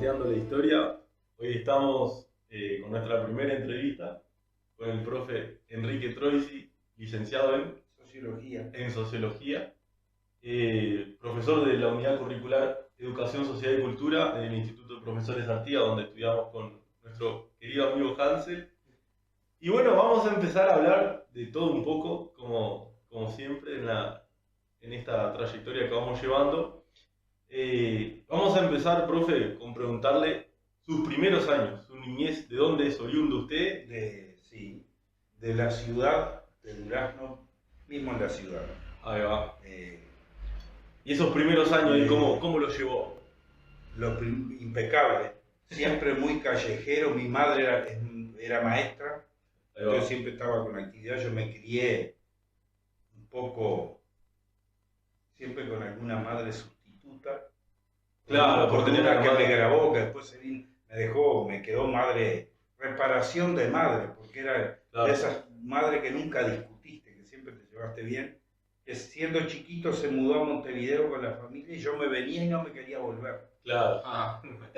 Formateando la Historia. Hoy estamos con nuestra primera entrevista con el profe Enrique Troisi, licenciado en Sociología, profesor de la Unidad Curricular Educación, Sociedad y Cultura en el Instituto de Profesores Artigas, donde estudiamos con nuestro querido amigo Hansel. Y bueno, vamos a empezar a hablar de todo un poco, como siempre, en esta trayectoria que vamos llevando. Vamos a empezar, profe, con preguntarle sus primeros años, su niñez, ¿de dónde es oriundo usted? De la ciudad de Durazno, mismo en la ciudad. Ahí va. ¿Y esos primeros años, cómo los llevó? Impecable, siempre muy callejero. Mi madre era maestra, yo siempre estaba con actividad, yo me crié un poco, siempre con alguna madre sustituta. Claro, por tener una que me grabó, que después me quedó madre, reparación de madre, porque era de esas madres que nunca discutiste, que siempre te llevaste bien, que siendo chiquito se mudó a Montevideo con la familia y yo me venía y no me quería volver. Claro.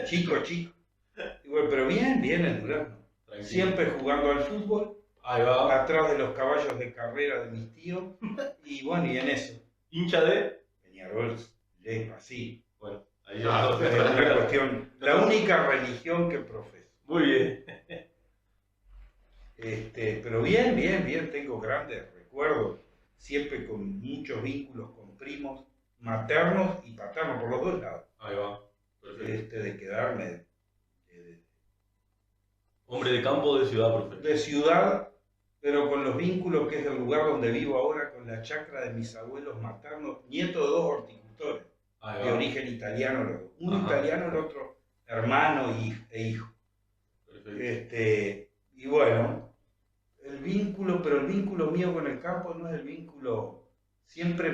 Chico. Y bueno, pero bien en Durazno. Siempre jugando al fútbol, ahí va, atrás de los caballos de carrera de mis tíos, y bueno, y en eso. ¿Hincha de? Peñarol, así. Bueno, ahí es una cuestión, la única religión que profeso. Muy bien. Pero bien, tengo grandes recuerdos, siempre con muchos vínculos con primos, maternos y paternos, por los dos lados. Ahí va, perfecto. De quedarme... ¿Hombre de campo o de ciudad, profe? De ciudad, pero con los vínculos que es el lugar donde vivo ahora, con la chacra de mis abuelos maternos, nieto de dos horticultores, de origen italiano, los dos. Uno italiano, el otro hermano e hijo. Perfecto. Y bueno, el vínculo mío con el campo no es el vínculo, siempre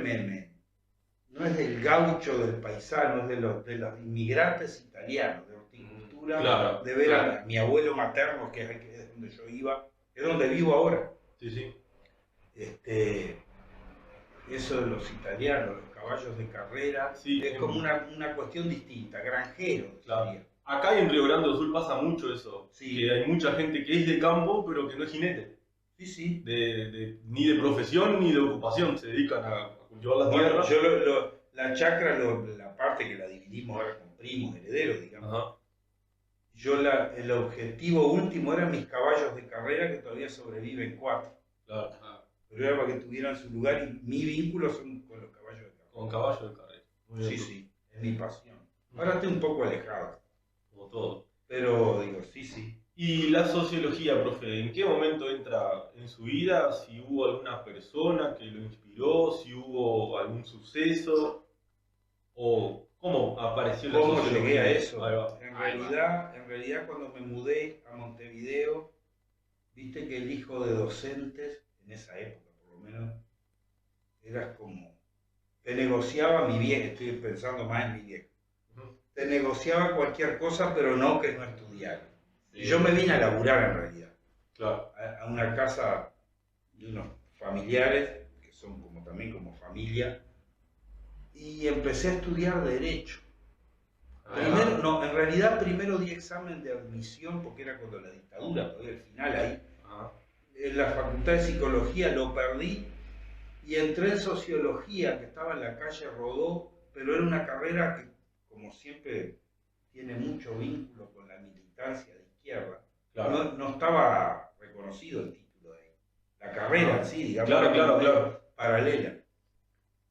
no es del gaucho, del paisano, es de los inmigrantes italianos, de horticultura, claro, de ver a mi abuelo materno, que es donde yo iba, es donde vivo ahora. Sí. Eso de los italianos, los caballos de carrera, es como una cuestión distinta, granjero. Claro. Acá en Río Grande do Sul pasa mucho eso, que hay mucha gente que es de campo, pero que no es jinete. Sí. Ni de profesión ni de ocupación, se dedican a cultivar la tierra. Yo la chacra, la parte que la dividimos ahora con primos, herederos, digamos. El objetivo último eran mis caballos de carrera, que todavía sobreviven 4. Claro. Pero era para que tuvieran su lugar, y mi vínculo son con los caballos de carrera. Con caballos de carrera. Muy bien. Sí, es mi pasión. Ahora estoy un poco alejado. Como todo. Pero digo, sí. ¿Y la sociología, profe, en qué momento entra en su vida? Si hubo alguna persona que lo inspiró, si hubo algún suceso, o cómo apareció la sociología. ¿Cómo llegué a eso? En realidad, cuando me mudé a Montevideo, viste que el hijo de docentes, en esa época por lo menos, era como, te negociaba mi vieja, estoy pensando más en mi vieja, te negociaba cualquier cosa, pero no que no estudiara. Sí. Yo me vine a laburar en realidad, a una casa de unos familiares, que son también como familia, y empecé a estudiar Derecho. En realidad primero di examen de admisión, porque era cuando la dictadura, todavía al final ahí. En la Facultad de Psicología lo perdí, y entré en Sociología, que estaba en la calle Rodó, pero era una carrera que, como siempre, tiene mucho vínculo con la militancia de izquierda. Claro. No estaba reconocido el título de ahí. La carrera, sí, digamos, claro. Paralela.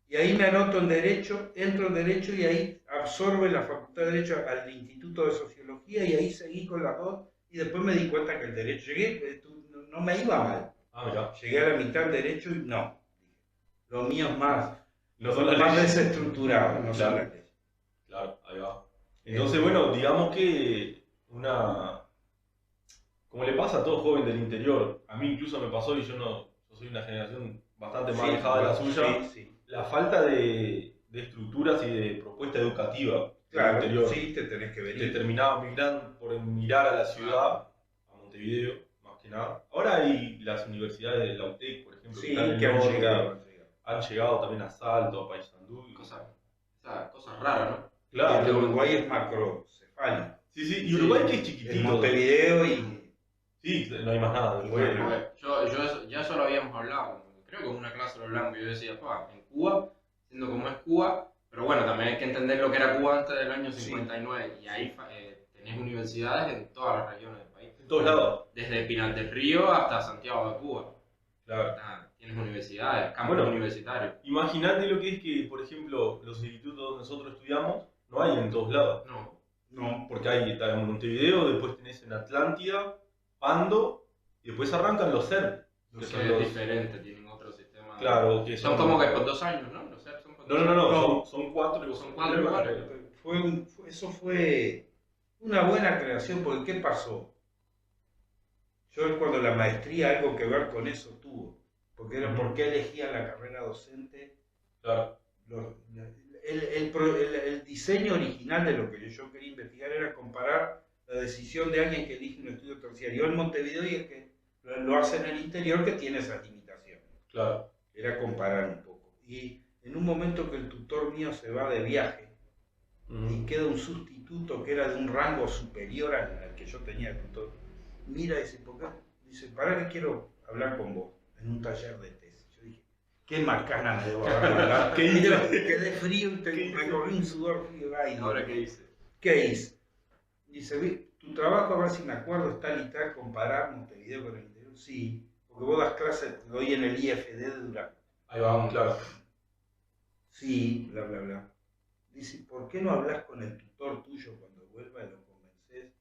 Y ahí me anoto en Derecho, entro en Derecho, y ahí absorbe la Facultad de Derecho al Instituto de Sociología, y ahí seguí con las dos, y después me di cuenta que el Derecho, no me iba mal. Llegué a la mitad del Derecho y no. Lo mío es más desestructurado, no son las leyes. Claro, ahí va. Entonces, bueno, digamos que como le pasa a todo joven del interior, a mí incluso me pasó, y yo soy una generación bastante más alejada de la suya, la falta de estructuras y de propuesta educativa del interior. Sí, te tenés que venir. Te terminaba migrando por mirar a la ciudad, a Montevideo, más que nada. Ahora hay las universidades de la UTEC, por ejemplo, que han llegado. Han llegado también a Salto, a Paysandú y cosas raras, ¿no? Claro. El Uruguay es macrocefálico. Sí, sí, y Uruguay que es chiquitito. En Montevideo y... Sí, no hay más nada. Bueno, ya eso lo habíamos hablado, creo que en una clase lo hablamos, yo decía, pa, en Cuba, siendo como es Cuba, pero bueno, también hay que entender lo que era Cuba antes del año 59, sí. Y ahí tenés universidades en todas las regiones del país. En todos lados. Desde Pinar del Río hasta Santiago de Cuba. Claro. Tienes universidades, campos universitarios. Imagínate lo que es que, por ejemplo, los institutos donde nosotros estudiamos no hay en todos lados. No, porque está en Montevideo, después tenés en Atlántida, Pando, y después arrancan los CERP. Es diferente, tienen otro sistema. Claro, que son como que por 2 años, ¿no? Los CERP son por 2 años. No, son 4. Son 4 lugares. Eso fue una buena creación, porque ¿qué pasó? Yo cuando la maestría algo que ver con eso tuvo, porque era por qué elegía la carrera docente. Claro. El diseño original de lo que yo quería investigar era comparar la decisión de alguien que elige un estudio terciario en Montevideo y el que lo hace en el interior, que tiene esas limitaciones. Claro. Era comparar un poco. Y en un momento que el tutor mío se va de viaje y queda un sustituto que era de un rango superior al que yo tenía de tutor, mira y dice, ¿por qué? Dice, para que quiero hablar con vos en un taller de tesis. Yo dije, qué macana me debo hablar. Quedé frío y me corrí un sudor frío. Ay, ¿ahora qué hice? ¿Qué hice? Dice, tu trabajo, a ver si me acuerdo, es tal y tal, comparar Montevideo con el interior. Sí, porque vos das clases, te doy en el IFD de Durango. Ahí vamos, claro. Sí, bla, bla, bla. Dice, ¿por qué no hablas con el tutor tuyo cuando vuelva y lo convences?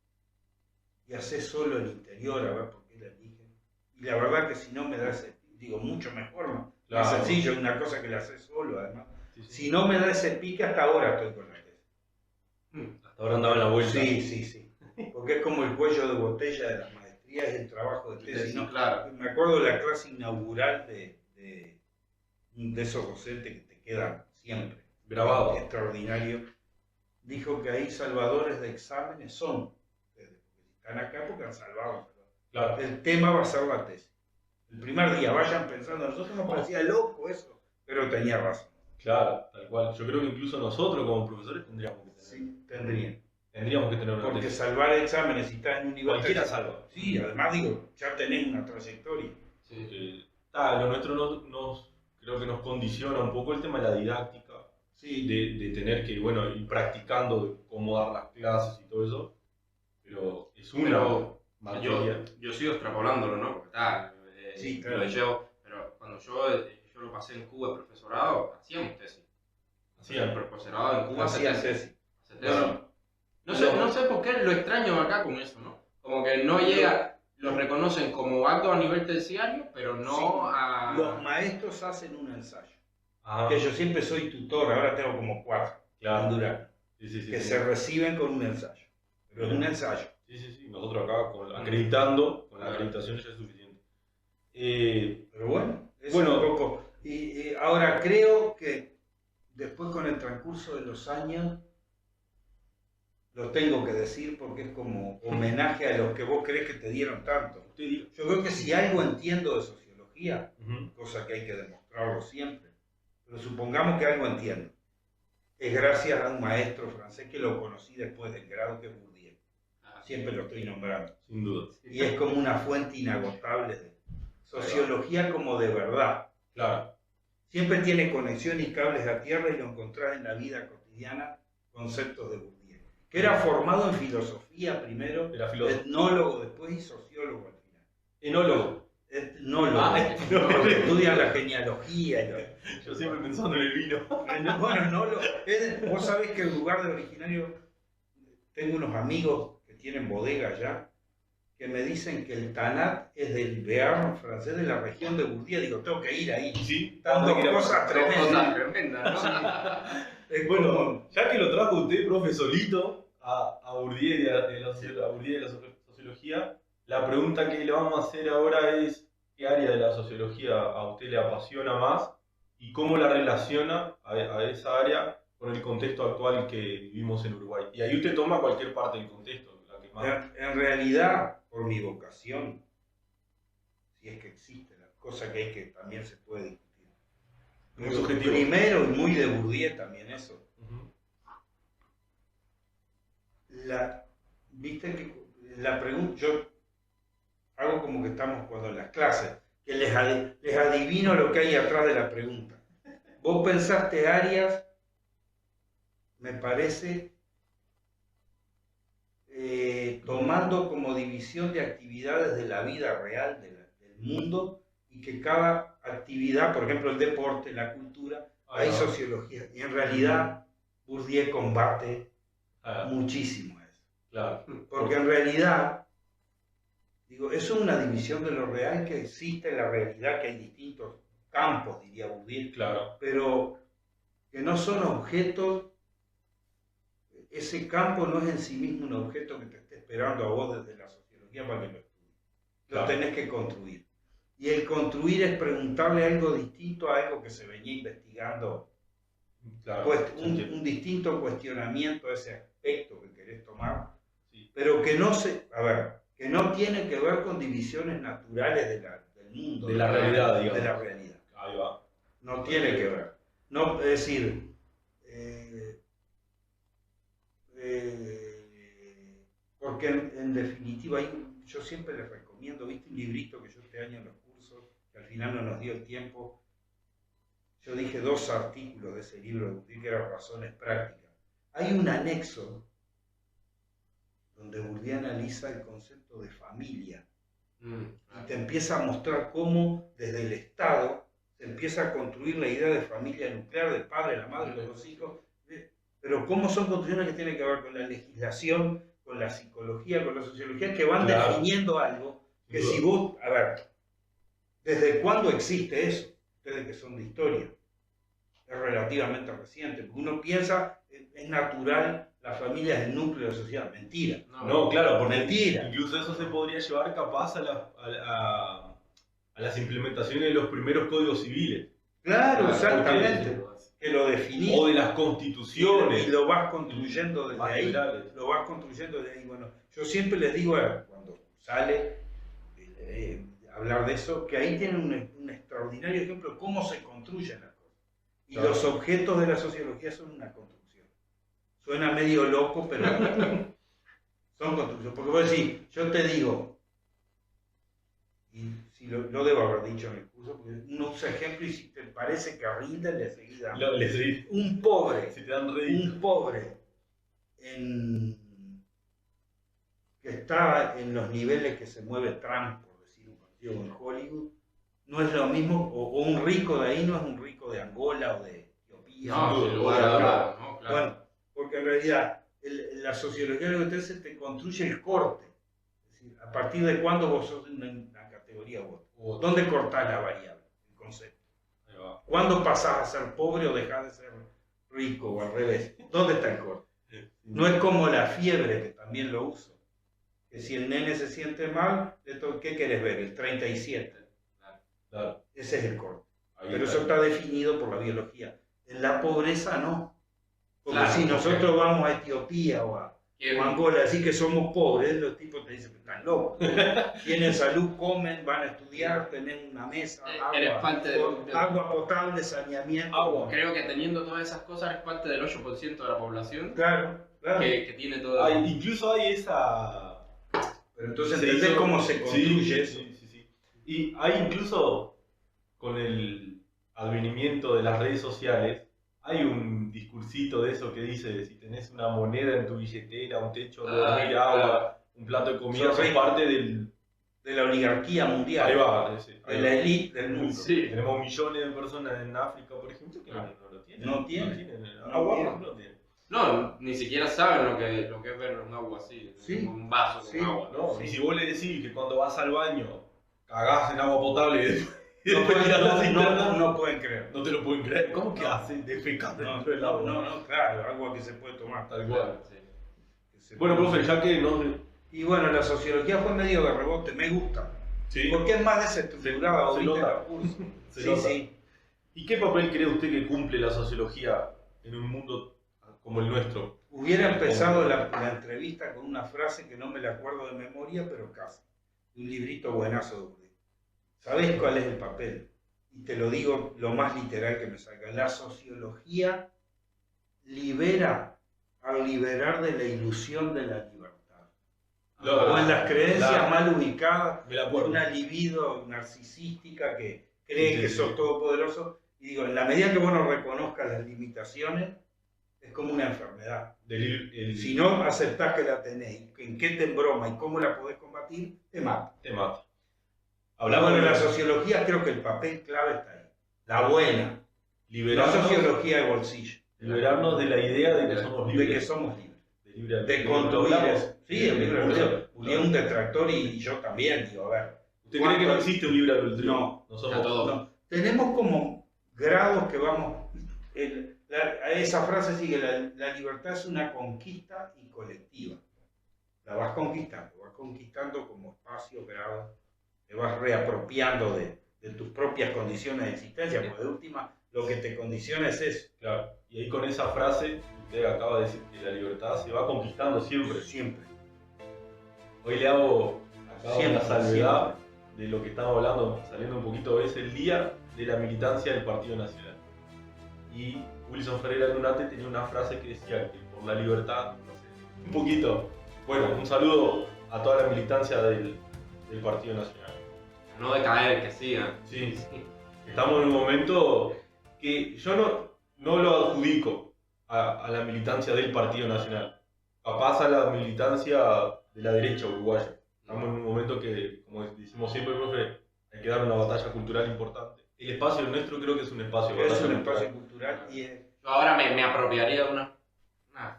Y haces solo el interior, a ver por qué la eligen. Y la verdad que si no me das, digo, mucho mejor, ¿no? Claro. Más sencillo, es una cosa que la haces solo, además. Sí, sí. Si no me da ese pique, hasta ahora estoy con la tesis. Hasta ahora andaba en la vuelta. Sí, sí, sí. Porque es como el cuello de botella de las maestrías y el trabajo de tesis, ¿no? Claro. Me acuerdo de la clase inaugural de esos docentes que te quedan siempre. Grabado. Extraordinario. Dijo que ahí salvadores de exámenes son ustedes, porque están acá porque han salvado. Claro. El tema va a ser la tesis. El primer día vayan pensando, a nosotros nos parecía loco eso, pero tenía razón. Claro, tal cual. Yo creo que incluso nosotros como profesores tendríamos que tener. Sí, tendríamos que tener una porque tesis. Salvar exámenes si estás en un nivel... Cualquiera salva. Sí, además digo, ya tenés una trayectoria. Sí. Lo nuestro creo que nos condiciona un poco el tema de la didáctica. Sí. De tener que, bueno, ir practicando cómo dar las clases y todo eso. Pero es una materia. Yo sigo extrapolándolo, ¿no? Porque sí, claro. Pero cuando yo lo pasé en Cuba, el profesorado, hacíamos tesis. El profesorado en Cuba hacía tesis. Bueno, no sé por qué lo extraño acá con eso, ¿no? Como que no llega, los reconocen como acto a nivel terciario, pero no sí. a... Los maestros hacen un ensayo. Que yo siempre soy tutor, ahora tengo como 4 en Durango, que se reciben con un ensayo. Pero es un ensayo. Sí. Nosotros acá acreditando, con la acreditación ya es suficiente. Pero bueno, es un poco. Y ahora creo que después con el transcurso de los años, lo tengo que decir porque es como homenaje a los que vos crees que te dieron tanto. Yo creo que si algo entiendo de sociología, cosa que hay que demostrarlo siempre, pero supongamos que algo entiendo, es gracias a un maestro francés que lo conocí después del grado, que es Bourdieu. Siempre lo estoy nombrando. Sin duda. Y es como una fuente inagotable de sociología como de verdad. Claro. Siempre tiene conexión y cables a tierra y lo encontrás en la vida cotidiana, conceptos de Bourdieu. Que era formado en filosofía primero, etnólogo después y sociólogo al final. Enólogo. Etnólogo. Porque estudian la genealogía. Yo siempre pensando en el vino. Bueno, enólogo. Vos sabés que en lugar de originario, tengo unos amigos que tienen bodegas ya, que me dicen que el Tanat es del Béarn francés, de la región de Bourdieu. Digo, tengo que ir ahí. Sí, dando cosas tremendas, ¿no? Sí. Bueno, ya que lo trajo usted, profe, solito, a Bourdieu y a Bourdieu de la sociología, la pregunta que le vamos a hacer ahora es ¿qué área de la sociología a usted le apasiona más y cómo la relaciona a esa área con el contexto actual que vivimos en Uruguay? Y ahí usted toma cualquier parte del contexto. La que más... En realidad, por mi vocación, si es que existe, la cosa que hay que también se puede discutir. Muy subjetivo. Primero, y muy de Bourdieu también eso. viste que la pregunta, yo hago como que estamos cuando en las clases, que les adivino lo que hay atrás de la pregunta. Vos pensaste áreas, me parece, tomando como división de actividades de la vida real del mundo, y que cada actividad, por ejemplo el deporte, la cultura, hay sociología. Y en realidad Bourdieu combate muchísimo eso. Claro. Porque en realidad, digo, eso es una división de lo real que existe en la realidad, que hay distintos campos, diría Bourdieu, Claro. pero que no son objetos. Ese campo no es en sí mismo un objeto que te esté esperando a vos desde la sociología para que lo estudies. Lo tenés que construir. Y el construir es preguntarle algo distinto a algo que se venía investigando. Claro, Pues un distinto cuestionamiento a ese aspecto que querés tomar, sí. Pero que no que no tiene que ver con divisiones naturales del mundo. De la realidad, digamos. De la realidad. Ahí va. No tiene que ver. No, es decir, porque en definitiva yo siempre les recomiendo, viste un librito que yo este año en los cursos, que al final no nos dio el tiempo, yo dije 2 artículos de ese libro que eran razones prácticas. Hay un anexo donde Bourdieu analiza el concepto de familia y te empieza a mostrar cómo desde el Estado se empieza a construir la idea de familia nuclear, del padre, la madre, los 2 hijos, pero cómo son construcciones que tienen que ver con la legislación, con la psicología, con la sociología, que van definiendo algo que si vos, ¿desde cuándo existe eso? Ustedes que son de historia, es relativamente reciente, porque uno piensa, es natural, la familia es el núcleo de la sociedad, mentira. No, claro, por mentira. Incluso eso se podría llevar capaz a las implementaciones de los primeros códigos civiles. Claro, exactamente. Que lo definís. O de las constituciones. Y lo vas construyendo desde ahí. Lo vas construyendo desde ahí. Bueno, yo siempre les digo, cuando sale hablar de eso, que ahí tienen un extraordinario ejemplo de cómo se construyen las cosas. Y los objetos de la sociología son una construcción. Suena medio loco, pero son construcciones. Porque vos decís, yo te digo, y si lo debo haber dicho en el curso, porque uno usa ejemplo y si te parece que rinde, le seguís dando. Un pobre, que está en los niveles que se mueve Trump, por decir un partido en Hollywood, no es lo mismo, o un rico de ahí no es un rico de Angola o de Etiopía. Claro. Bueno, porque en realidad la sociología lo que te hace te construye el corte. Es decir, a partir de cuándo vos sos una categoría u otra. ¿Dónde cortás la variable, el concepto? ¿Cuándo pasás a ser pobre o dejás de ser rico o al revés? ¿Dónde está el corte? No es como la fiebre, que también lo uso. Que si el nene se siente mal, ¿qué querés ver? El 37. Claro. Ese es el corte. Pero eso está definido por la biología. En la pobreza no. Porque si nosotros vamos a Etiopía o a Angola, así que somos pobres, los tipos te dicen que están locos. Tienen salud, comen, van a estudiar, tienen una mesa, agua potable, saneamiento. Creo que teniendo todas esas cosas eres parte del 8% de la población. Claro. Que tiene todo. Incluso hay esa... Pero entonces entendés cómo se construye eso. Sí. Y hay incluso, con el advenimiento de las redes sociales, hay un discursito de eso que dice, si tenés una moneda en tu billetera, un techo de dormir, agua, un plato de comida, sos parte de la oligarquía mundial. Ahí va, de la élite del mundo. Sí. Tenemos millones de personas en África, por ejemplo, que no lo tienen. No tienen. Agua no tienen. No, ni siquiera saben lo que es ver un agua así, un vaso con agua. No, y si vos le decís que cuando vas al baño cagás en agua potable no pueden creer. No te lo pueden creer. ¿Cómo que hacen defecando dentro del agua? No, claro, agua que se puede tomar. Tal cual. Bueno, profe, ya que no... Y bueno, la sociología fue medio de rebote, me gusta. Sí. Porque es más desestructurada. Se nota. Sí. ¿Y qué papel cree usted que cumple la sociología en un mundo como el nuestro? Hubiera empezado la entrevista con una frase que no me la acuerdo de memoria, pero casi. Un librito buenazo de Bourdieu. ¿Sabés cuál es el papel? Y te lo digo lo más literal que me salga. La sociología libera al liberar de la ilusión de la libertad. o en las creencias mal ubicadas, una libido narcisística que cree que sos todopoderoso. Y digo, en la medida que vos no reconozcas las limitaciones, es como una enfermedad. Si no aceptás que la tenés, en qué te embroma y cómo la podés combatir, te mata. Hablando de la sociología, creo que el papel clave está ahí. La buena. La sociología de bolsillo. Liberarnos de la idea de que somos libres. De que somos libres. De construir eso. Sí, el libre albedrío. Julián es un detractor y yo también, digo, a ver. ¿Usted cree que no existe un libre albedrío? No. No somos todos. No. Tenemos como grados que vamos... a esa frase sigue, la libertad es una conquista y colectiva. La vas conquistando como espacio, grado, te vas reapropiando de tus propias condiciones de existencia, porque de última lo que te condiciona es eso. Claro, y ahí con esa frase, usted acaba de decir que la libertad se va conquistando siempre. Siempre. Hoy le hago una salvedad de lo que estamos hablando, saliendo un poquito, es el día de la militancia del Partido Nacional. Y Wilson Ferreira Lunate tenía una frase que decía que por la libertad, no sé, un poquito. Bueno, un saludo a toda la militancia del Partido Nacional. No decaer, que sigan. Sí, estamos en un momento que yo no lo adjudico a la militancia del Partido Nacional. Capaz a la militancia de la derecha uruguaya. Estamos en un momento que, como decimos siempre, profe, hay que dar una batalla cultural importante. El espacio nuestro creo que es un espacio cultural. Y yo ahora me apropiaría de una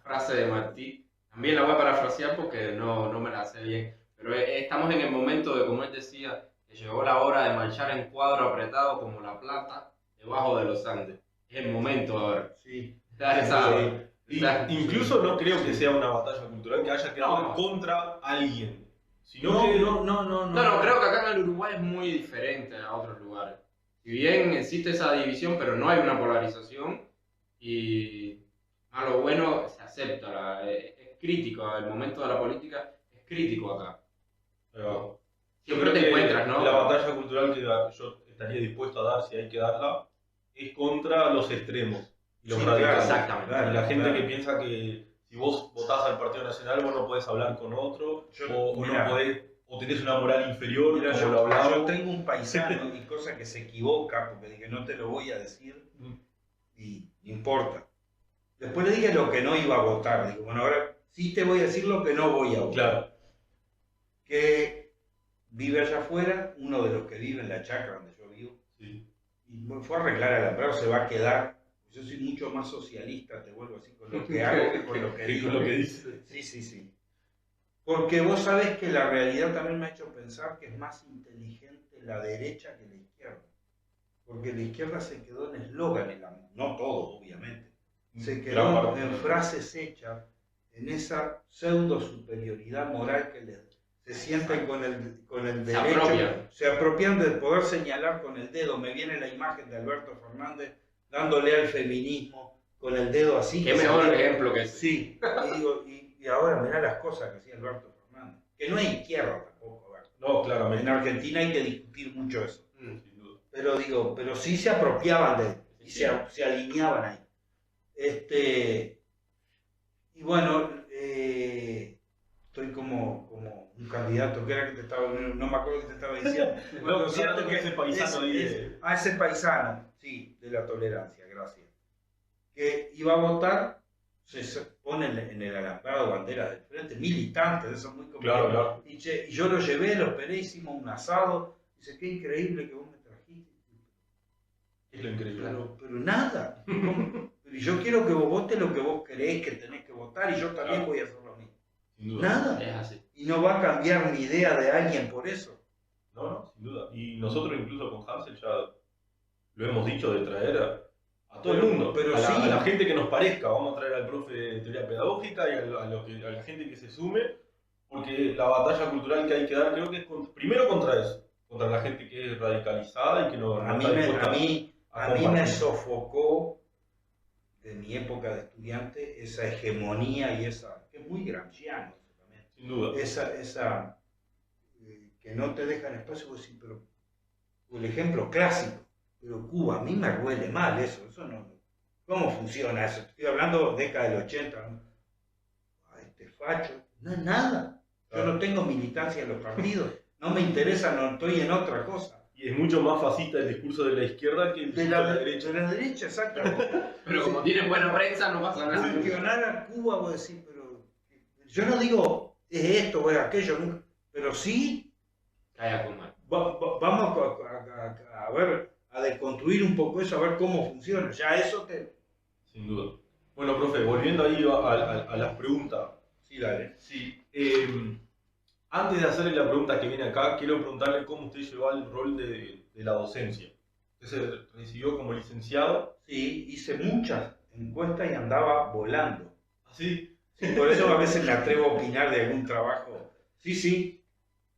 frase de Martí. También la voy a parafrasear porque no me la sé bien. Pero estamos en el momento de, como él decía, que llegó la hora de marchar en cuadro apretado como la plata debajo de los Andes. Es el momento ahora. Sí. Incluso no creo que sea una batalla cultural que haya quedado contra alguien. No, creo que acá en el Uruguay es muy diferente a otros lugares. Si bien existe esa división, pero no hay una polarización y a lo bueno se acepta, es crítico, el momento de la política es crítico acá. Pero siempre te encuentras, ¿no? La batalla cultural que yo estaría dispuesto a dar, si hay que darla, es contra los extremos y los radicales. Exactamente. Claro, la gente que piensa que si vos votás al Partido Nacional vos no podés hablar con otro, o tenés una moral inferior, yo tengo un paisano y cosa que se equivoca, porque dije no te lo voy a decir, y no importa. Después le dije lo que no iba a votar, digo, bueno, ahora sí te voy a decir lo que no voy a votar. Claro. Que vive allá afuera, uno de los que vive en la chacra donde yo vivo, y me fue a arreglar el alambrado, se va a quedar. Yo soy mucho más socialista, te vuelvo así, con lo que hago que con lo que digo. Con lo que dice. Sí. Porque vos sabés que la realidad también me ha hecho pensar que es más inteligente la derecha que la izquierda. Porque la izquierda se quedó en eslóganes, no todo, obviamente. Se quedó en frases hechas, en esa pseudo superioridad moral que se sienten con el derecho. Se apropian de poder señalar con el dedo. Me viene la imagen de Alberto Fernández dándole al feminismo con el dedo así. Qué mejor ejemplo que ese. Sí, y ahora mirá las cosas que hacía Alberto Fernández. Que no hay izquierda tampoco, ¿verdad? No, claramente. En Argentina hay que discutir mucho eso. Sin duda. Pero sí se apropiaban de él y se alineaban ahí. Y bueno, estoy como un candidato que era que te estaba, no me acuerdo que te estaba diciendo. Bueno, lo cierto que ese paisano ese paisano, sí, de la tolerancia, gracias. Que iba a votar, se pone en el alambrado bandera del frente, militantes, eso es muy complicado. Claro. Y yo lo llevé, lo esperé, hicimos un asado. Dice, qué increíble que vos me trajiste. Es lo increíble. Pero nada. Y yo quiero que vos votes lo que vos creés que tenés que votar y yo también voy a hacer lo mismo. Sin duda. Nada. Es así. Y no va a cambiar mi idea de alguien por eso. No, sin duda. Y nosotros incluso con Hansel ya lo hemos dicho de traer a todo el mundo. A la gente que nos parezca. Vamos a traer al profe de teoría pedagógica y a la gente que se sume. Porque la batalla cultural que hay que dar creo que es primero contra eso. Contra la gente que es radicalizada y que no está dispuesta a mí me sofocó de mi época de estudiante esa hegemonía y esa, que es muy gramsciano eso también. Sin duda. Esa que no te dejan espacio, vos decís, pero el ejemplo clásico, pero Cuba, a mí me huele mal eso no. ¿Cómo funciona eso? Estoy hablando década del 80, ¿no? Este facho, no es nada. Yo no tengo militancia en los partidos, no me interesa, no estoy en otra cosa. Y es mucho más fascista el discurso de la izquierda que el discurso de la derecha. De la derecha, exactamente. Pero como tienen buena prensa, no pasa nada. Cuestionar a Cuba, vos decís, pero yo no digo es esto o es aquello, nunca, pero sí vamos a ver, a deconstruir un poco eso, a ver cómo funciona. Ya eso te... Sin duda. Bueno, profe, volviendo ahí a las preguntas. Sí, dale. Sí. Antes de hacerle la pregunta que viene acá, quiero preguntarle cómo usted llevó el rol de la docencia. Usted se recibió como licenciado. Sí, hice muchas encuestas y andaba volando. ¿Así? Sí, por eso a veces me atrevo a opinar de algún trabajo. Sí, sí.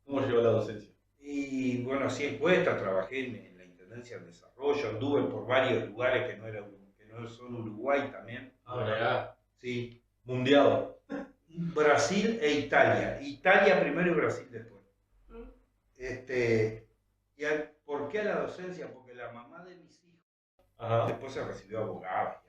¿Cómo llevó la docencia? Y bueno, hacía encuestas, trabajé en la Intendencia del Desarrollo, anduve por varios lugares que no son Uruguay también. Ah, sí. Mundial. Brasil e Italia. Italia primero y Brasil después. ¿Por qué a la docencia? Porque la mamá de mis hijos después se recibió abogada,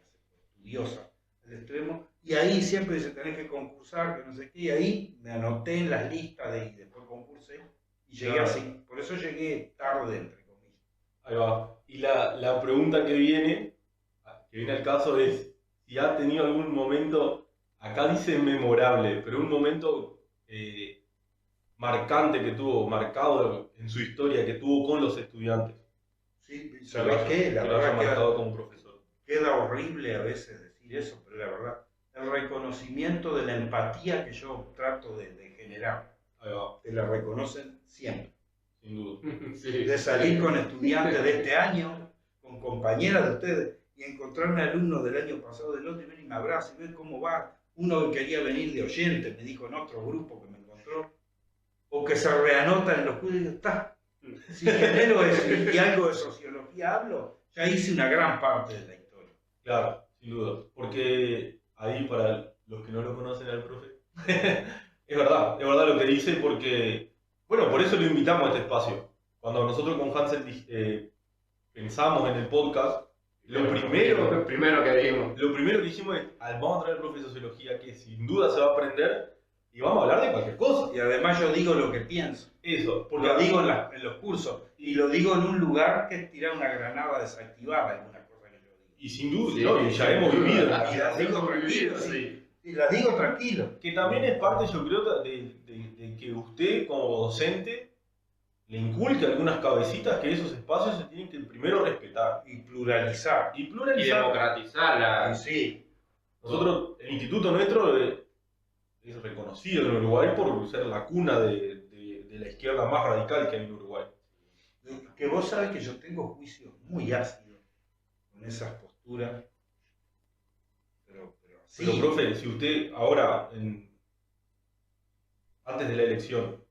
estudiosa, al extremo. Y ahí siempre dice, tenés que concursar, que no sé qué. Y ahí me anoté en las listas y después concursé. Y llegué así. Por eso llegué tarde, entre comillas. Ahí va. Y la pregunta que viene al caso es si ha tenido algún momento, acá dice memorable, pero un momento marcante que tuvo, marcado en su historia, que tuvo con los estudiantes. Sí, ¿sabes qué? La verdad marcado como profesor. Queda horrible a veces decir eso, pero la verdad, el reconocimiento de la empatía que yo trato de generar, te la reconocen siempre. Sin duda. Sí. De salir con estudiantes de este año, con compañeras de ustedes, y encontrarme alumnos del año pasado del otro y ven y me abrazan y ven cómo va. Uno que quería venir de oyente, me dijo en otro grupo que me encontró, o que se reanota en los cursos y digo, está, si genero eso y algo de sociología hablo, ya hice una gran parte de la historia. Claro, sin duda, porque ahí para los que no lo conocen al profe, es verdad lo que dice, porque, bueno, por eso lo invitamos a este espacio. Cuando nosotros con Hansel pensamos en el podcast, lo primero que dijimos es, vamos a traer al profe de sociología que sin duda se va a aprender y vamos a hablar de cualquier cosa. Y además yo digo lo que pienso. Eso, porque lo digo en los cursos y lo digo en un lugar que es tirar una granada desactivada, alguna cosa que yo digo. Y sin duda, sí, ¿no? Y ya hemos vivido. Y las digo tranquilo, sí. Y las digo tranquilo. Que también es parte, yo creo, de que usted como docente le inculque algunas cabecitas que esos espacios se tienen que primero respetar. Y pluralizar. Y democratizar. Sí. Nosotros, el instituto nuestro es reconocido en Uruguay por ser la cuna de la izquierda más radical que hay en Uruguay. Que vos sabés que yo tengo juicios muy ácidos con esas posturas. Pero profe, si usted ahora, antes de la elección,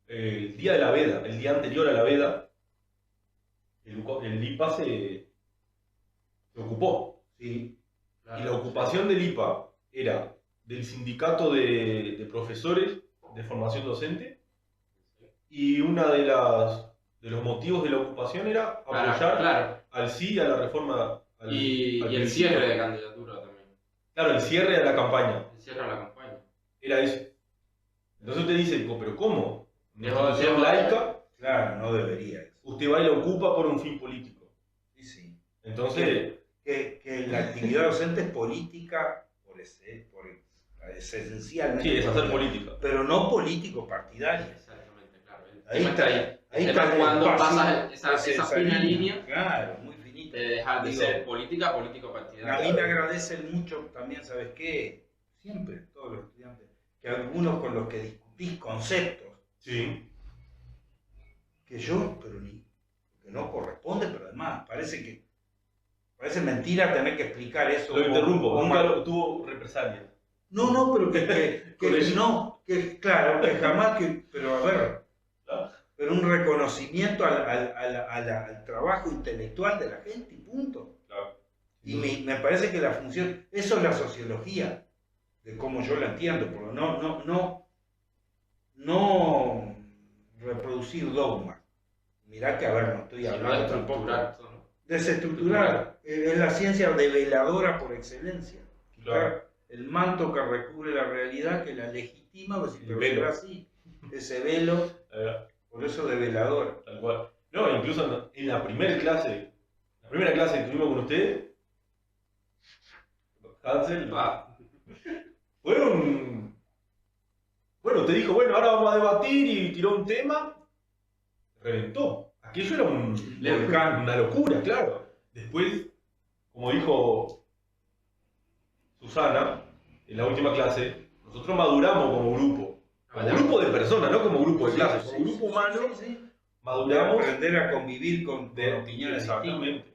el día de la veda, el día anterior a la veda, el IPA se ocupó. Sí. Claro. Y la ocupación del IPA era del sindicato de profesores de formación docente, y una de los motivos de la ocupación era apoyar al sí a la reforma. Y el cierre de candidatura también. Claro, el cierre de la campaña. El cierre de la campaña. Era eso. Entonces usted dice, pero ¿cómo? ¿Una institución laica? Claro, no debería eso. Usted va y la ocupa por un fin político. Sí. Entonces... Que la actividad docente es política es esencialmente. Sí, es hacer política. Pero no político partidario. Exactamente, claro. Ahí está cuando pasas esa fina línea. Claro, muy finita. De dejar de ser político partidario. A mí me agradecen mucho también, ¿sabes qué? Siempre, todos los estudiantes, que algunos con los que discutís conceptos. Sí. Que yo, que no corresponde, pero además parece mentira tener que explicar eso. Lo interrumpo, nunca tuvo represalias. No, pero claro, que jamás, pero a ver, pero un reconocimiento al trabajo intelectual de la gente y punto. Claro. Y me parece que la función, eso es la sociología, de cómo yo la entiendo, pero no reproducir dogmas. Mirá que, a ver, no estoy hablando tampoco. Desestructurar. Es la ciencia develadora por excelencia. Claro. el manto que recubre la realidad, que la legitima, pues, pero será así, ese velo, por eso de velador. Tal cual. No, incluso en la primera clase que tuvimos con ustedes, Hansel, bueno, te dijo, bueno, ahora vamos a debatir y tiró un tema, reventó. Aquello era una locura, claro. Después, como dijo Susana, en la última clase, nosotros maduramos como grupo de personas, no como grupo de clase, como grupo humano, maduramos. Aprender a convivir con opiniones. Exactamente.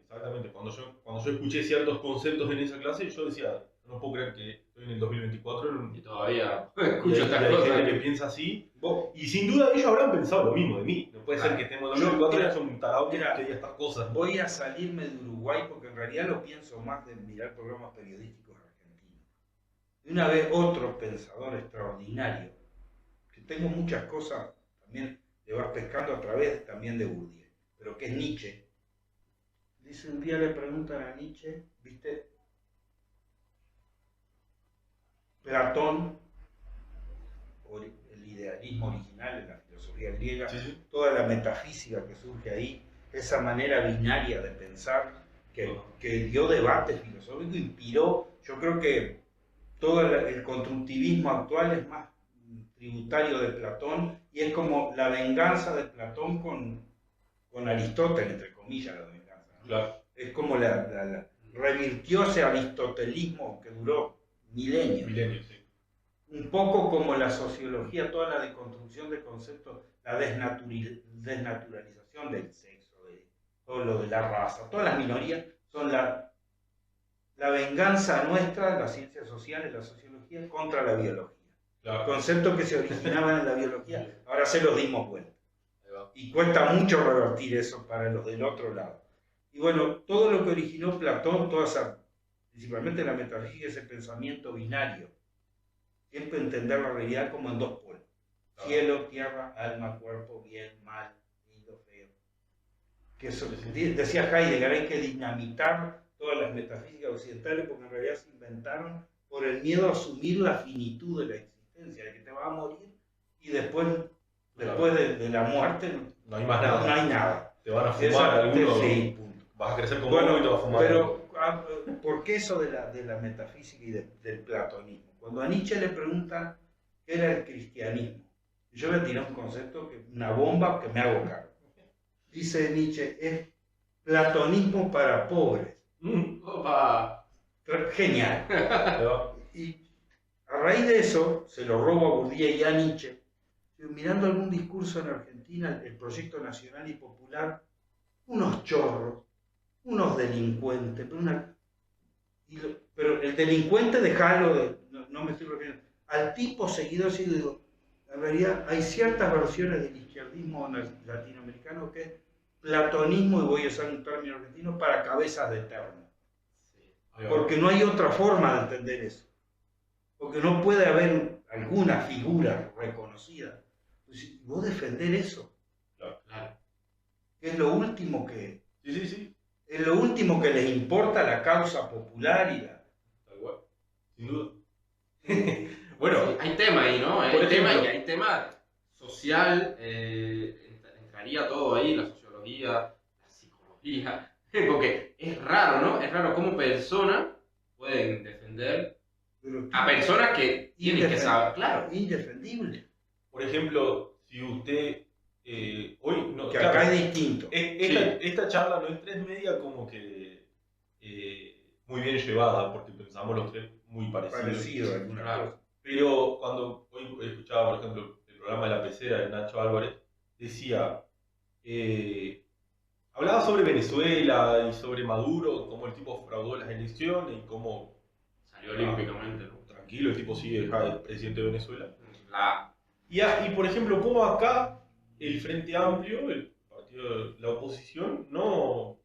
Cuando yo escuché ciertos conceptos en esa clase, yo decía, no puedo creer que estoy en el 2024 y todavía escucho estas cosas. Hay gente que piensa así. Y sin duda ellos habrán pensado lo mismo de mí. No puede ser que estemos en 2024 y son un tarado que diga estas cosas. Voy a salirme de Uruguay porque en realidad lo pienso más de mirar programas periodísticos argentinos. Y una vez otro pensador extraordinario, que tengo muchas cosas, también le vas pescando a través también de Bourdieu, pero que es Nietzsche. Dice, un día le preguntan a Nietzsche, ¿viste? Platón, el idealismo original en la filosofía griega, toda la metafísica que surge ahí, esa manera binaria de pensar que dio debate filosófico, inspiró. Yo creo que todo el constructivismo actual es más tributario de Platón y es como la venganza de Platón con Aristóteles, entre comillas, la venganza, ¿no? Claro. Es como revirtió ese aristotelismo que duró milenios. Sí. Un poco como la sociología, toda la deconstrucción de conceptos, la desnaturalización del sexo, de todo lo de la raza, todas las minorías son la venganza nuestra, las ciencias sociales, la sociología, contra la biología. Claro. Conceptos que se originaban en la biología, ahora se los dimos vuelta. Y cuesta mucho revertir eso para los del otro lado. Y bueno, todo lo que originó Platón, principalmente la metafísica, ese pensamiento binario, siempre entender la realidad como en dos polos. Cielo, tierra, alma, cuerpo, bien, mal, lindo, feo. Que eso, decía Heidegger, hay que dinamitar todas las metafísicas occidentales porque en realidad se inventaron por el miedo a asumir la finitud de la existencia, de que te vas a morir y después de la muerte no hay más nada. No hay nada. Te van a fumar algunos. Sí, punto. Vas a crecer como uno y te vas a fumar. Pero, ¿por qué eso de la metafísica y del platonismo? Cuando a Nietzsche le preguntan qué era el cristianismo, yo le tiré un concepto, una bomba que me hago cargo. Dice Nietzsche, es platonismo para pobres. ¡Opa! Genial. Y a raíz de eso, se lo robo a Bourdieu y a Nietzsche, mirando algún discurso en Argentina, el proyecto nacional y popular, unos chorros, unos delincuentes, pero el delincuente dejalo, no me estoy refiriendo, al tipo seguidor, sí, digo, en realidad hay ciertas versiones del izquierdismo latinoamericano que es platonismo, y voy a usar un término argentino, para cabezas de terno. Porque no hay otra forma de entender eso. Porque no puede haber alguna figura reconocida. Pues, vos defender eso. Claro. Es lo último que... Sí. Es lo último que les importa la causa popular y la... Tal cual. Sin duda. Bueno, sí, hay tema ahí, ¿no? Hay tema social, entraría todo ahí, la sociología, la psicología, porque es raro, ¿no? Es raro cómo personas pueden defender a personas que tienen que saber, claro. Indefendible. Por ejemplo, si usted hoy... No, que acá es distinto. Esta charla no es tres media como que muy bien llevada, porque pensamos los tres muy parecidos. Claro. Pero cuando hoy escuchaba, por ejemplo, el programa de La Pecera de Nacho Álvarez, decía, hablaba sobre Venezuela y sobre Maduro, cómo el tipo fraudó las elecciones y cómo salió olímpicamente, ¿no? Tranquilo, el tipo sigue el presidente de Venezuela. Claro. Y por ejemplo, cómo acá el Frente Amplio, el partido de la oposición, no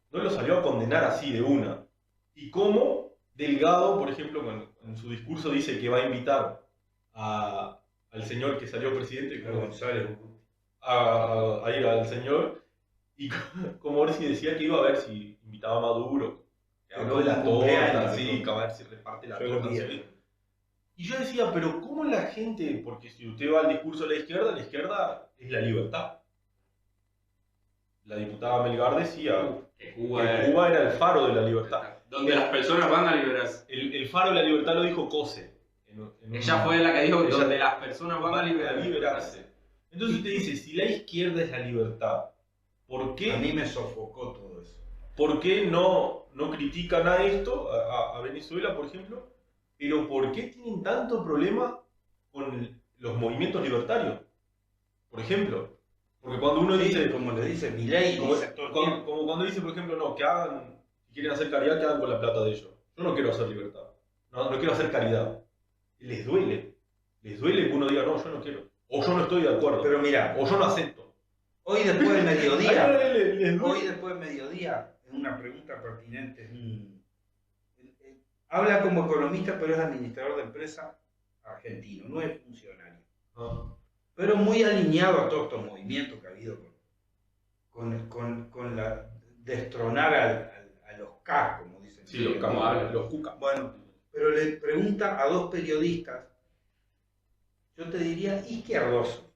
lo salió a condenar así de una. Y cómo Delgado, por ejemplo, en su discurso dice que va a invitar al señor que salió presidente, González, a ir al señor, y como Orsi decía que iba a ver si invitaba a Maduro, que habló de la torta, así, que a ver si reparte la torta. Y yo decía, pero ¿cómo la gente? Porque si usted va al discurso de la izquierda es la libertad. La diputada Melgar decía que Cuba era el faro de la libertad. Donde las personas van a liberarse. El faro de la libertad lo dijo Cose. Ella fue la que dijo donde las personas van a liberarse. Entonces usted dice, si la izquierda es la libertad, ¿por qué? A mí me sofocó todo eso. ¿Por qué no critican a esto, a Venezuela, por ejemplo? Pero ¿por qué tienen tanto problema con los movimientos libertarios? Por ejemplo, porque cuando uno dice... Como le dice Milei, como cuando dice, por ejemplo, no, que hagan, si quieren hacer caridad, que hagan con la plata de ellos. Yo no quiero hacer libertad, no quiero hacer caridad. Les duele que uno diga, no, yo no quiero. O yo no estoy de acuerdo. Pero mira, o yo no acepto. Hoy después del mediodía, es una pregunta pertinente. Habla como economista, pero es administrador de empresa argentino, no es funcionario. Pero muy alineado a todos estos movimientos que ha habido con la destronar a los K, como dicen. Sí, los cucas. Bueno, pero le pregunta a dos periodistas, yo te diría izquierdoso.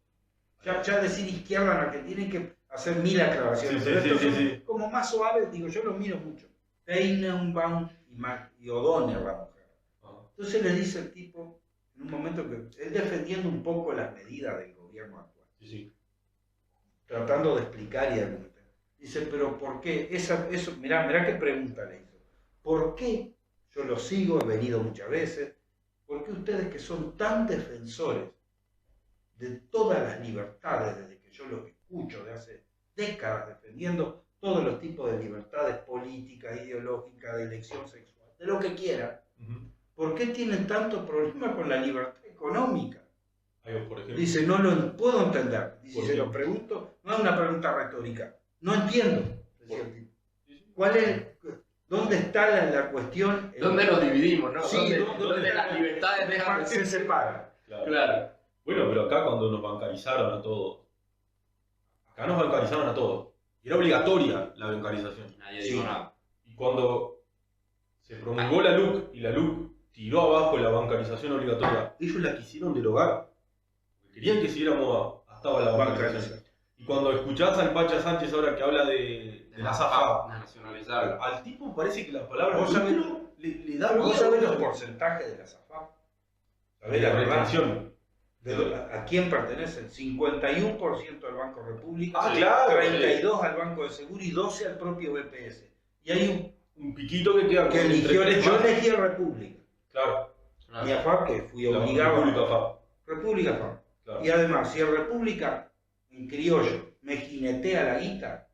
Ya decir izquierda en la que tienen que hacer 1000 aclaraciones. Sí. Como más suaves, digo, yo los miro mucho. Teinenbaum y O'Donnell, la mujer. Entonces le dice el tipo, en un momento que él defendiendo un poco las medidas del gobierno actual. Sí. Tratando de explicar y argumentar. Dice, pero ¿por qué? Eso, mirá qué pregunta le hizo. ¿Por qué? Yo lo sigo, he venido muchas veces. ¿Por qué ustedes que son tan defensores de todas las libertades, desde que yo los escucho de hace décadas defendiendo todos los tipos de libertades políticas, ideológicas, de elección sexual, de lo que quieran, ¿por qué tienen tanto problema con la libertad económica? Por ejemplo. Dice, no lo puedo entender. Dice, se lo pregunto, no es una pregunta retórica, no entiendo. Decía el tipo. ¿Cuál es? ¿Dónde está la cuestión? ¿Dónde nos dividimos, no? Sí, ¿Dónde las libertades dejan de se separan? Claro. Bueno, pero acá cuando nos bancarizaron a todos, y era obligatoria la bancarización. Nadie dijo nada. Y cuando se promulgó la LUC y la LUC tiró abajo la bancarización obligatoria, ellos la quisieron derogar. Querían que siguiéramos hasta la bancarización. Y cuando escuchás al Pacha Sánchez ahora que habla de la SAFAP, nacionalizar, al tipo parece que la palabra ¿Vos sabés, le da miedo. ¿Vos sabés los porcentajes de la SAFAP? ¿Sabés la retención? ¿A quién pertenecen? 51% al Banco República, claro, 32% al Banco de Seguro y 12% al propio BPS. Y hay un piquito que queda que eligió, yo elegí a República. Claro. Y a FAP, que fui obligado. República FAP. Claro. Y además, si a República, en criollo, me jinetea la guita,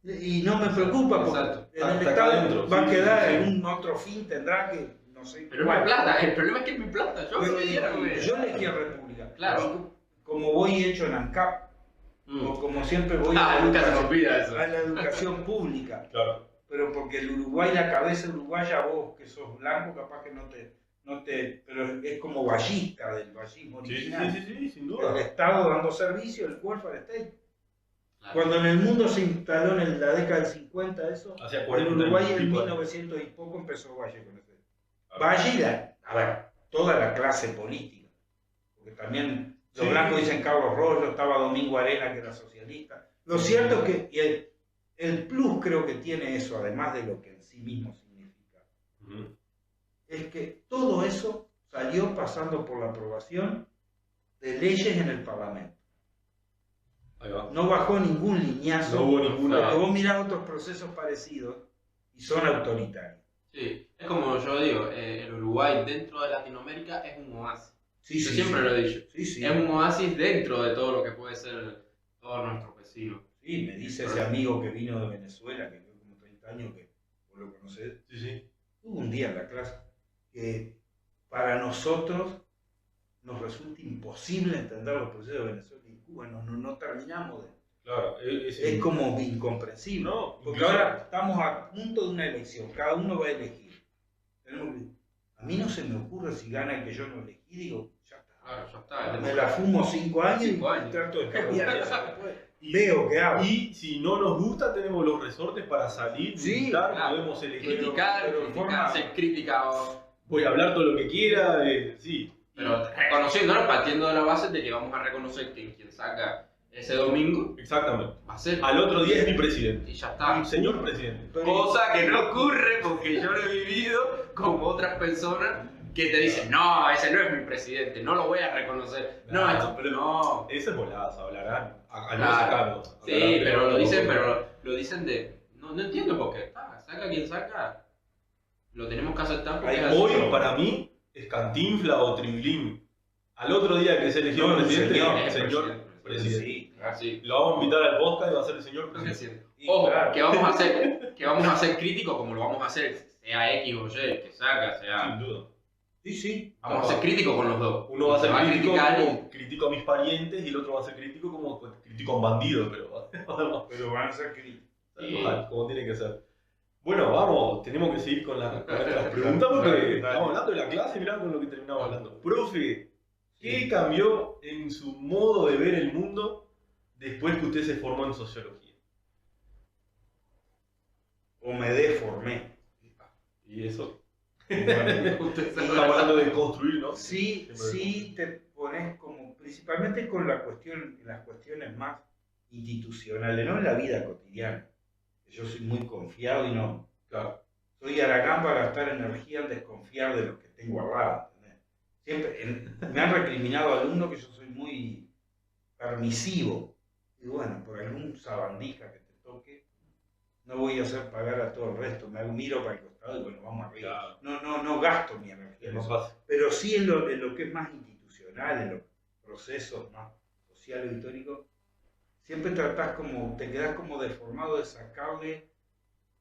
y no me preocupa, porque en el Estado va a quedar en un otro fin, tendrá que, no sé. Pero es mi plata, el problema es que es mi plata. Yo elegí a República. Claro. Y como voy hecho en ANCAP, o como siempre voy nunca se me olvida eso. A la educación pública. Claro. Pero porque el Uruguay, la cabeza uruguaya, vos que sos blanco, capaz que no te, pero es como ballista del ballismo original. Sí, sin duda. El Estado dando servicio, el welfare state. Claro. Cuando en el mundo se instaló en la década del 50 eso, en Uruguay en 1900 y poco empezó Valle con eso. Valle, a ver, toda la clase política, porque también los blancos dicen Carlos Rollo, estaba Domingo Arena que era socialista. Lo cierto es que el plus creo que tiene eso, además de lo que en sí mismo significa, es que todo eso salió pasando por la aprobación de leyes en el Parlamento. No bajó ningún lineazo, no hubo ninguna. Porque vos mirás otros procesos parecidos y son autoritarios. Sí, es como yo digo, el Uruguay dentro de Latinoamérica es un oasis. Sí, yo siempre lo he dicho. Sí. Es un oasis dentro de todo lo que puede ser todos nuestros vecinos. Sí, me dice ese amigo que vino de Venezuela, que vive como 30 años, que vos lo conocés. Sí. Hubo un día en la clase que para nosotros nos resulta imposible entender los procesos de Venezuela y Cuba, no terminamos de... Claro, es como incomprensible. No, porque ahora estamos a punto de una elección, cada uno va a elegir. A mí no se me ocurre si gana el que yo no elegí, digo, ya está. Claro, ya está. Me la fumo 5 años y trato de cambiar eso después. Veo que hago. Y si no nos gusta, tenemos los resortes para salir, militar, claro. podemos elegir. Criticar, hacer crítica voy a hablar todo lo que quiera, sí. Pero reconociéndolo, partiendo de la base de que vamos a reconocer que quien saca ese domingo, exactamente, va a ser. Al otro día es mi presidente. Y ya está. Señor presidente. Cosa que no ocurre porque yo lo he vivido con otras personas que te dicen, no, ese no es mi presidente, no lo voy a reconocer. No, esto, pero no. Eso es volada, hablarán. Al Claro. sacarlos. Sí, pero lo dicen de. No entiendo por qué. Saca quien saca. Lo tenemos que aceptar porque hoy, para mí, es Cantinflas o Tribilín. Al otro día que se eligió presidente, señor presidente. Sí, sí. Lo vamos a invitar al podcast y va a ser el señor presidente. Ojo, claro. que vamos a hacer críticos como lo vamos a hacer, sea X o Y, que saca, sea. Sin duda. Sí. Vamos a ser críticos con los dos. Uno va a ser crítico como critico a mis parientes y el otro va a ser crítico como critico a un bandido, pero van a ser críticos. Sí. Como tiene que ser. Bueno, vamos, tenemos que seguir con nuestras preguntas porque estamos hablando de la clase, mirá con lo que terminamos hablando. Profe, ¿qué cambió en su modo de ver el mundo después que usted se formó en sociología? O me deformé. ¿Y eso? Bueno, estamos hablando de construir, ¿no? Sí, te pones como, principalmente con las cuestiones más institucionales, no en la vida cotidiana. Yo soy muy confiado y no. Claro. Soy Aragán para gastar energía en desconfiar de los que tengo al lado. Siempre me han recriminado alumnos que yo soy muy permisivo. Y bueno, por algún sabandija que te toque, no voy a hacer pagar a todo el resto. Me miro para el costado y bueno, vamos arriba. Claro. No gasto mi energía en eso. Pero sí en lo que es más institucional, en los procesos más sociales o históricos, siempre te quedas como deformado de sacarle,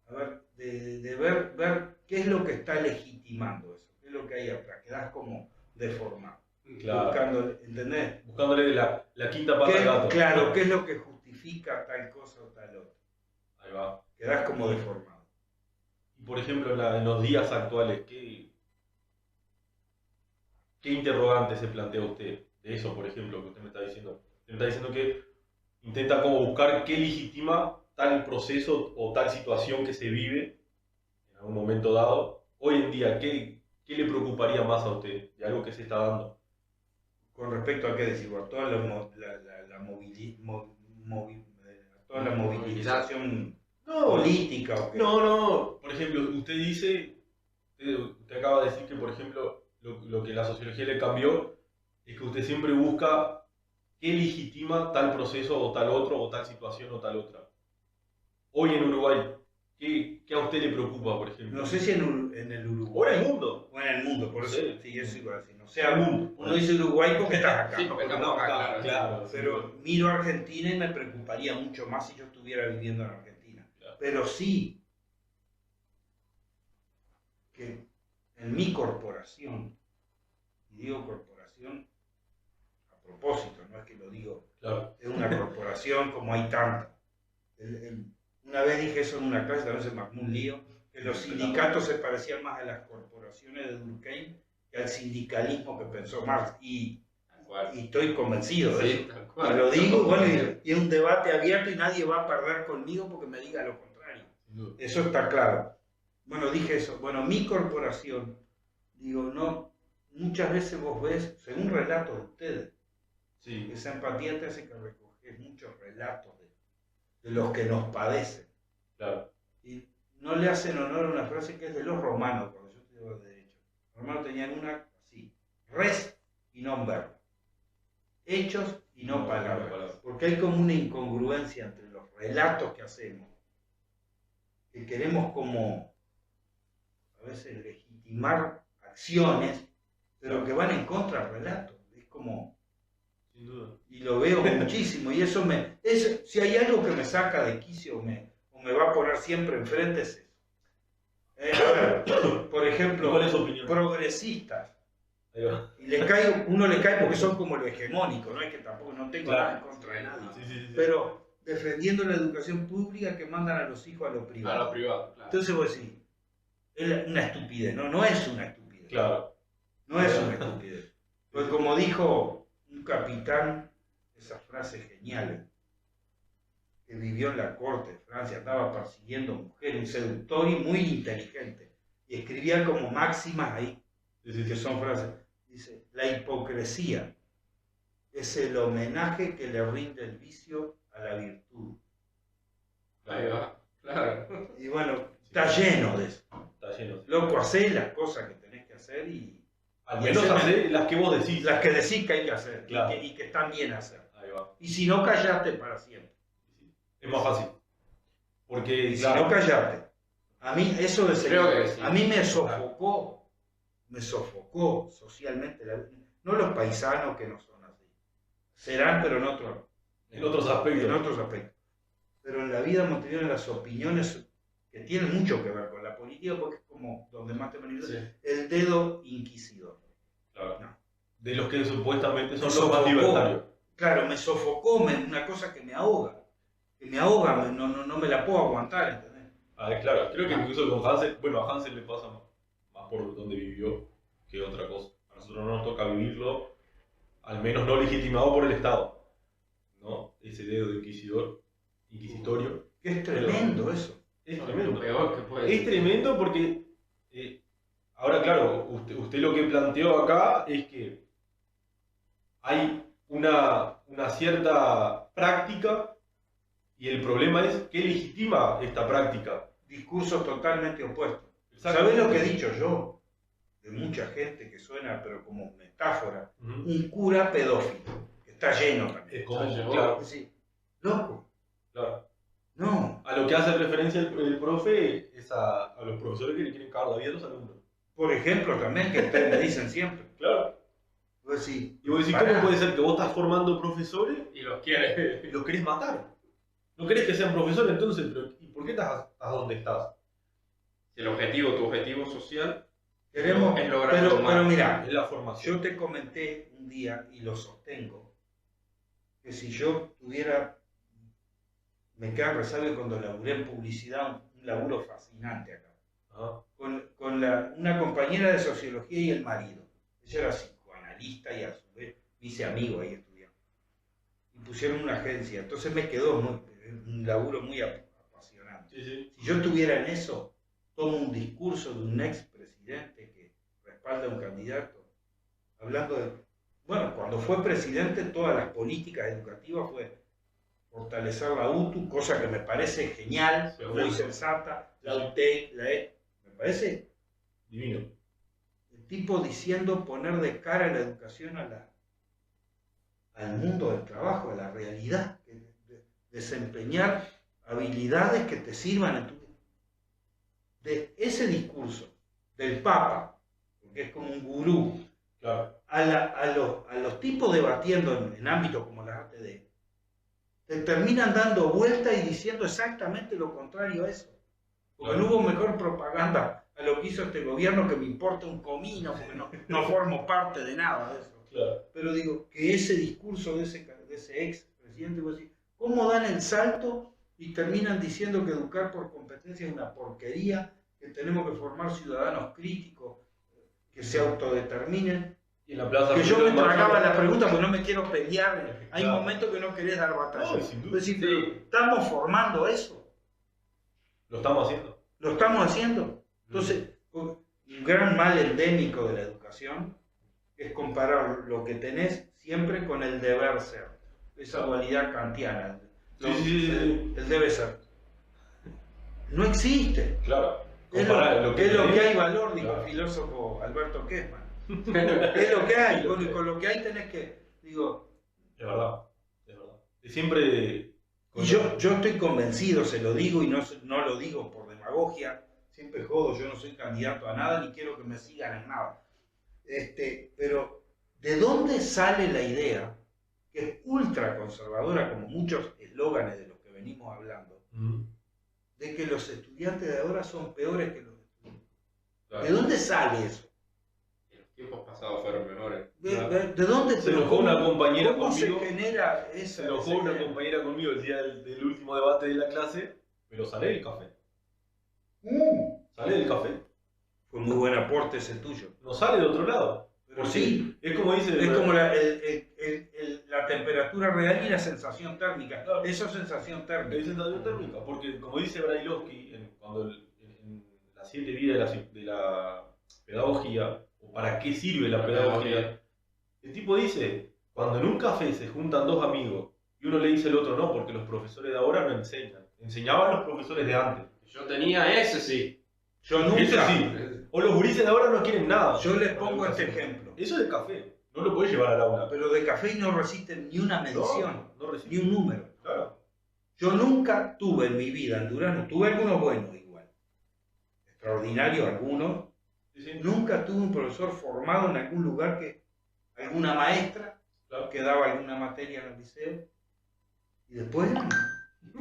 a ver, de ver qué es lo que está legitimando eso, qué es lo que hay atrás, quedas como deformado. Claro. ¿Entendés? Buscándole la quinta pata al gato. Claro, qué es lo que justifica tal cosa o tal otra. Ahí va. Quedás como deformado. Y por ejemplo, en los días actuales, ¿qué interrogante se plantea usted de eso, por ejemplo, que usted me está diciendo? Usted me está diciendo que intenta como buscar qué legitima tal proceso o tal situación que se vive en algún momento dado. Hoy en día, ¿qué le preocuparía más a usted de algo que se está dando? Con respecto a qué decir, a toda la movilización política. ¿O qué? No. Por ejemplo, usted acaba de decir que, por ejemplo, lo que la sociología le cambió es que usted siempre busca qué legitima tal proceso o tal otro, o tal situación o tal otra. Hoy en Uruguay, ¿qué a usted le preocupa, por ejemplo? No sé si en el Uruguay. O en el mundo. O en el mundo, por eso sí, eso iba a decir. O sea, mundo. Uno dice Uruguay porque estás acá. Sí, porque estamos acá, claro. Pero miro a Argentina y me preocuparía mucho más si yo estuviera viviendo en Argentina. Claro. Pero sí que en mi corporación, y digo corporación a propósito, no es que lo digo, claro. Es una corporación como hay tantas. Una vez dije eso en una clase, también se me armó un lío, que los sindicatos se parecían más a las corporaciones de Durkheim que al sindicalismo que pensó Marx. Y estoy convencido de eso. Y lo digo, bueno, y es un debate abierto y nadie va a perder conmigo porque me diga lo contrario. Eso está claro. Bueno, dije eso. Bueno, mi corporación, digo, no, muchas veces vos ves, según relatos de ustedes, sí. Esa empatía te hace que recoges muchos relatos de los que nos padecen. Claro. Y no le hacen honor a una frase que es de los romanos, cuando yo estudiaba derecho. Los romanos tenían una así, res y non verbo. Hechos y no palabras. Porque hay como una incongruencia entre los relatos que hacemos, que queremos como a veces legitimar acciones, pero que van en contra del relato. Es como... Sin duda. Y lo veo muchísimo. Y eso si hay algo que me saca de quicio o me va a poner siempre enfrente es eso. A ver, por ejemplo, ¿cuál es su opinión? Progresistas. Y uno le cae porque son como lo hegemónico, no es que tampoco no tengo nada en contra de nadie. Sí. Pero defendiendo la educación pública que mandan a los hijos a lo privado. A lo privado, claro. Entonces vos decís, es una estupidez, no es una estupidez. Claro. No es una estupidez. Pues como dijo un capitán, esa frase genial, que vivió en la corte de Francia, andaba persiguiendo mujeres, un seductor y muy inteligente, y escribía como máximas ahí. que son frases. Dice, la hipocresía es el homenaje que le rinde el vicio a la virtud. Ahí va, claro. Y bueno, está lleno de eso. Está lleno. Loco, hacé las cosas que tenés que hacer y... Al menos hacé las que vos decís. Las que decís que hay que hacer, claro. y que están bien hacer. Ahí va. Y si no, callate para siempre. Es más fácil. Porque, y si no, callate. A mí eso de ser, sí. A mí me sofocó socialmente. No los paisanos que no son así. Serán, pero en otros aspectos. En otros aspectos. Pero en la vida montevideana las opiniones que tienen mucho que ver con la política, porque es como donde más te manifiesto, el dedo inquisidor. Claro. No. De los que supuestamente son los más libertarios. Claro, me sofocó, una cosa que me ahoga. No me la puedo aguantar, ¿entendés? Claro, creo que incluso con Hansel, bueno, a Hansel le pasa más por donde vivió que otra cosa. A nosotros no nos toca vivirlo, al menos no legitimado por el Estado, ¿no? Ese dedo inquisitorio. Que es tremendo eso. Es tremendo. Lo peor que puede Es tremendo porque, ahora claro, usted lo que planteó acá es que hay una cierta práctica y el problema es qué legitima esta práctica. Discursos totalmente opuestos. ¿Sabés lo que he dicho yo? De mucha gente que suena, pero como metáfora, un cura pedófilo, que está lleno también. Es como, claro. Sí. Loco. Claro. No. A lo que hace referencia el profe es a los profesores que le quieren cagar la vida a los alumnos. Por ejemplo, también, que ustedes me dicen siempre. Claro. Pues sí. Y vos decís, ¿cómo puede ser que vos estás formando profesores y los querés matar? No querés que sean profesores, entonces, pero ¿y por qué estás donde estás? Si tu objetivo social queremos, es lograr pero mira, es la formación. Yo te comenté un día, y lo sostengo, que si yo tuviera, me queda resabe cuando laburé en publicidad, un laburo fascinante acá, con una compañera de sociología y el marido. Ella era psicoanalista y a su vez me hice amigo ahí estudiando. Y pusieron una agencia, entonces me quedó un laburo muy apasionante. Sí. Si yo estuviera en eso, tomo un discurso de un expresidente que respalda a un candidato, hablando de... Bueno, cuando fue presidente, todas las políticas educativas fue fortalecer la UTU, cosa que me parece genial, muy sensata, la UTEC, me parece divino. El tipo diciendo poner de cara la educación al mundo del trabajo, a la realidad, desempeñar habilidades que te sirvan en tu vida. De ese discurso del Papa, porque es como un gurú, claro, a los tipos debatiendo en ámbitos como las artes te terminan dando vuelta y diciendo exactamente lo contrario a eso. Porque no hubo mejor propaganda a lo que hizo este gobierno, que me importa un comino, porque no formo parte de nada de eso. Claro. Pero digo, que ese discurso de ese ex presidente, ¿cómo dan el salto y terminan diciendo que educar por competencia es una porquería, que tenemos que formar ciudadanos críticos, que se autodeterminen? Y en la plaza que yo me tragaba la pregunta porque no me quiero pelear. Hay claro. momentos que no querés dar batalla. No, sin duda. Pero ¿estamos formando eso? Lo estamos haciendo. ¿Lo estamos haciendo? Entonces, un gran mal endémico de la educación es comparar lo que tenés siempre con el deber ser. Esa dualidad kantiana. Sí. El debe ser. No existe. Claro. Es lo que hay valor, dijo el filósofo Alberto Kessman. Es lo que hay. Bueno, y con lo que hay tenés que, digo... Es verdad. Siempre... Y yo estoy convencido, se lo digo y no lo digo por demagogia, siempre jodo, yo no soy candidato a nada ni quiero que me sigan en nada. Pero, ¿de dónde sale la idea, que es ultra conservadora, como muchos eslóganes de los que venimos hablando, de que los estudiantes de ahora son peores que los estudiantes? Claro. ¿De dónde sale eso? Los tiempos pasados fueron mejores. ¿De dónde se enojó una compañera ¿cómo conmigo? Se genera esa? Se enojó una compañera conmigo el día del último debate de la clase, pero sale del café. Sale del café. Fue muy buen aporte ese tuyo. No sale de otro lado. Pero sí. Es como dice... Es como la temperatura real y la sensación térmica. Claro. Eso es sensación térmica. Es sensación térmica, porque como dice Brailovsky, cuando en las 7 vidas de la pedagogía, o o para qué sirve la pedagogía. El tipo dice, cuando en un café se juntan dos amigos y uno le dice al otro no, porque los profesores de ahora no enseñan. Enseñaban los profesores de antes. Yo tenía ese, sí. Yo nunca. Ese sí. O los gurises de ahora no quieren nada. Yo les pongo este ejemplo. Eso es de café. No lo podés llevar al aula. Pero de café no resisten ni una medición, ni un número. Claro. Yo nunca tuve en mi vida en Durano, tuve algunos buenos igual, extraordinarios algunos. Sí. Nunca tuve un profesor formado en algún lugar, alguna maestra que daba alguna materia en el liceo. Y después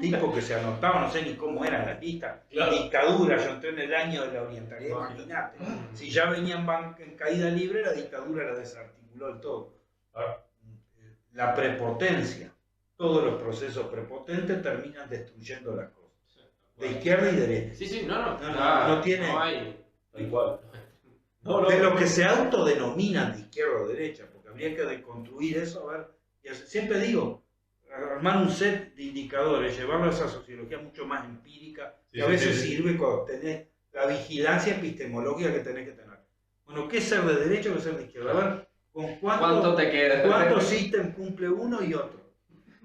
tipos que se anotaban, no sé ni cómo eran las listas. Claro. Dictadura, yo entré en el año de la orientalidad, imagínate. Si ya venían en caída libre, la dictadura la desarticuló del todo. La prepotencia, todos los procesos prepotentes terminan destruyendo las cosas. De izquierda y derecha. Sí, no tiene. No hay. Igual. De lo que se autodenominan de izquierda o derecha, porque habría que deconstruir eso, a ver. Siempre digo, armar un set de indicadores, llevarlo a esa sociología mucho más empírica, que a veces sirve cuando tenés la vigilancia epistemológica que tenés que tener. Bueno, ¿qué es ser de derecha o qué es ser de izquierda? A ver, ¿con ¿cuánto te queda? ¿Cuántos ítems cumple uno y otro?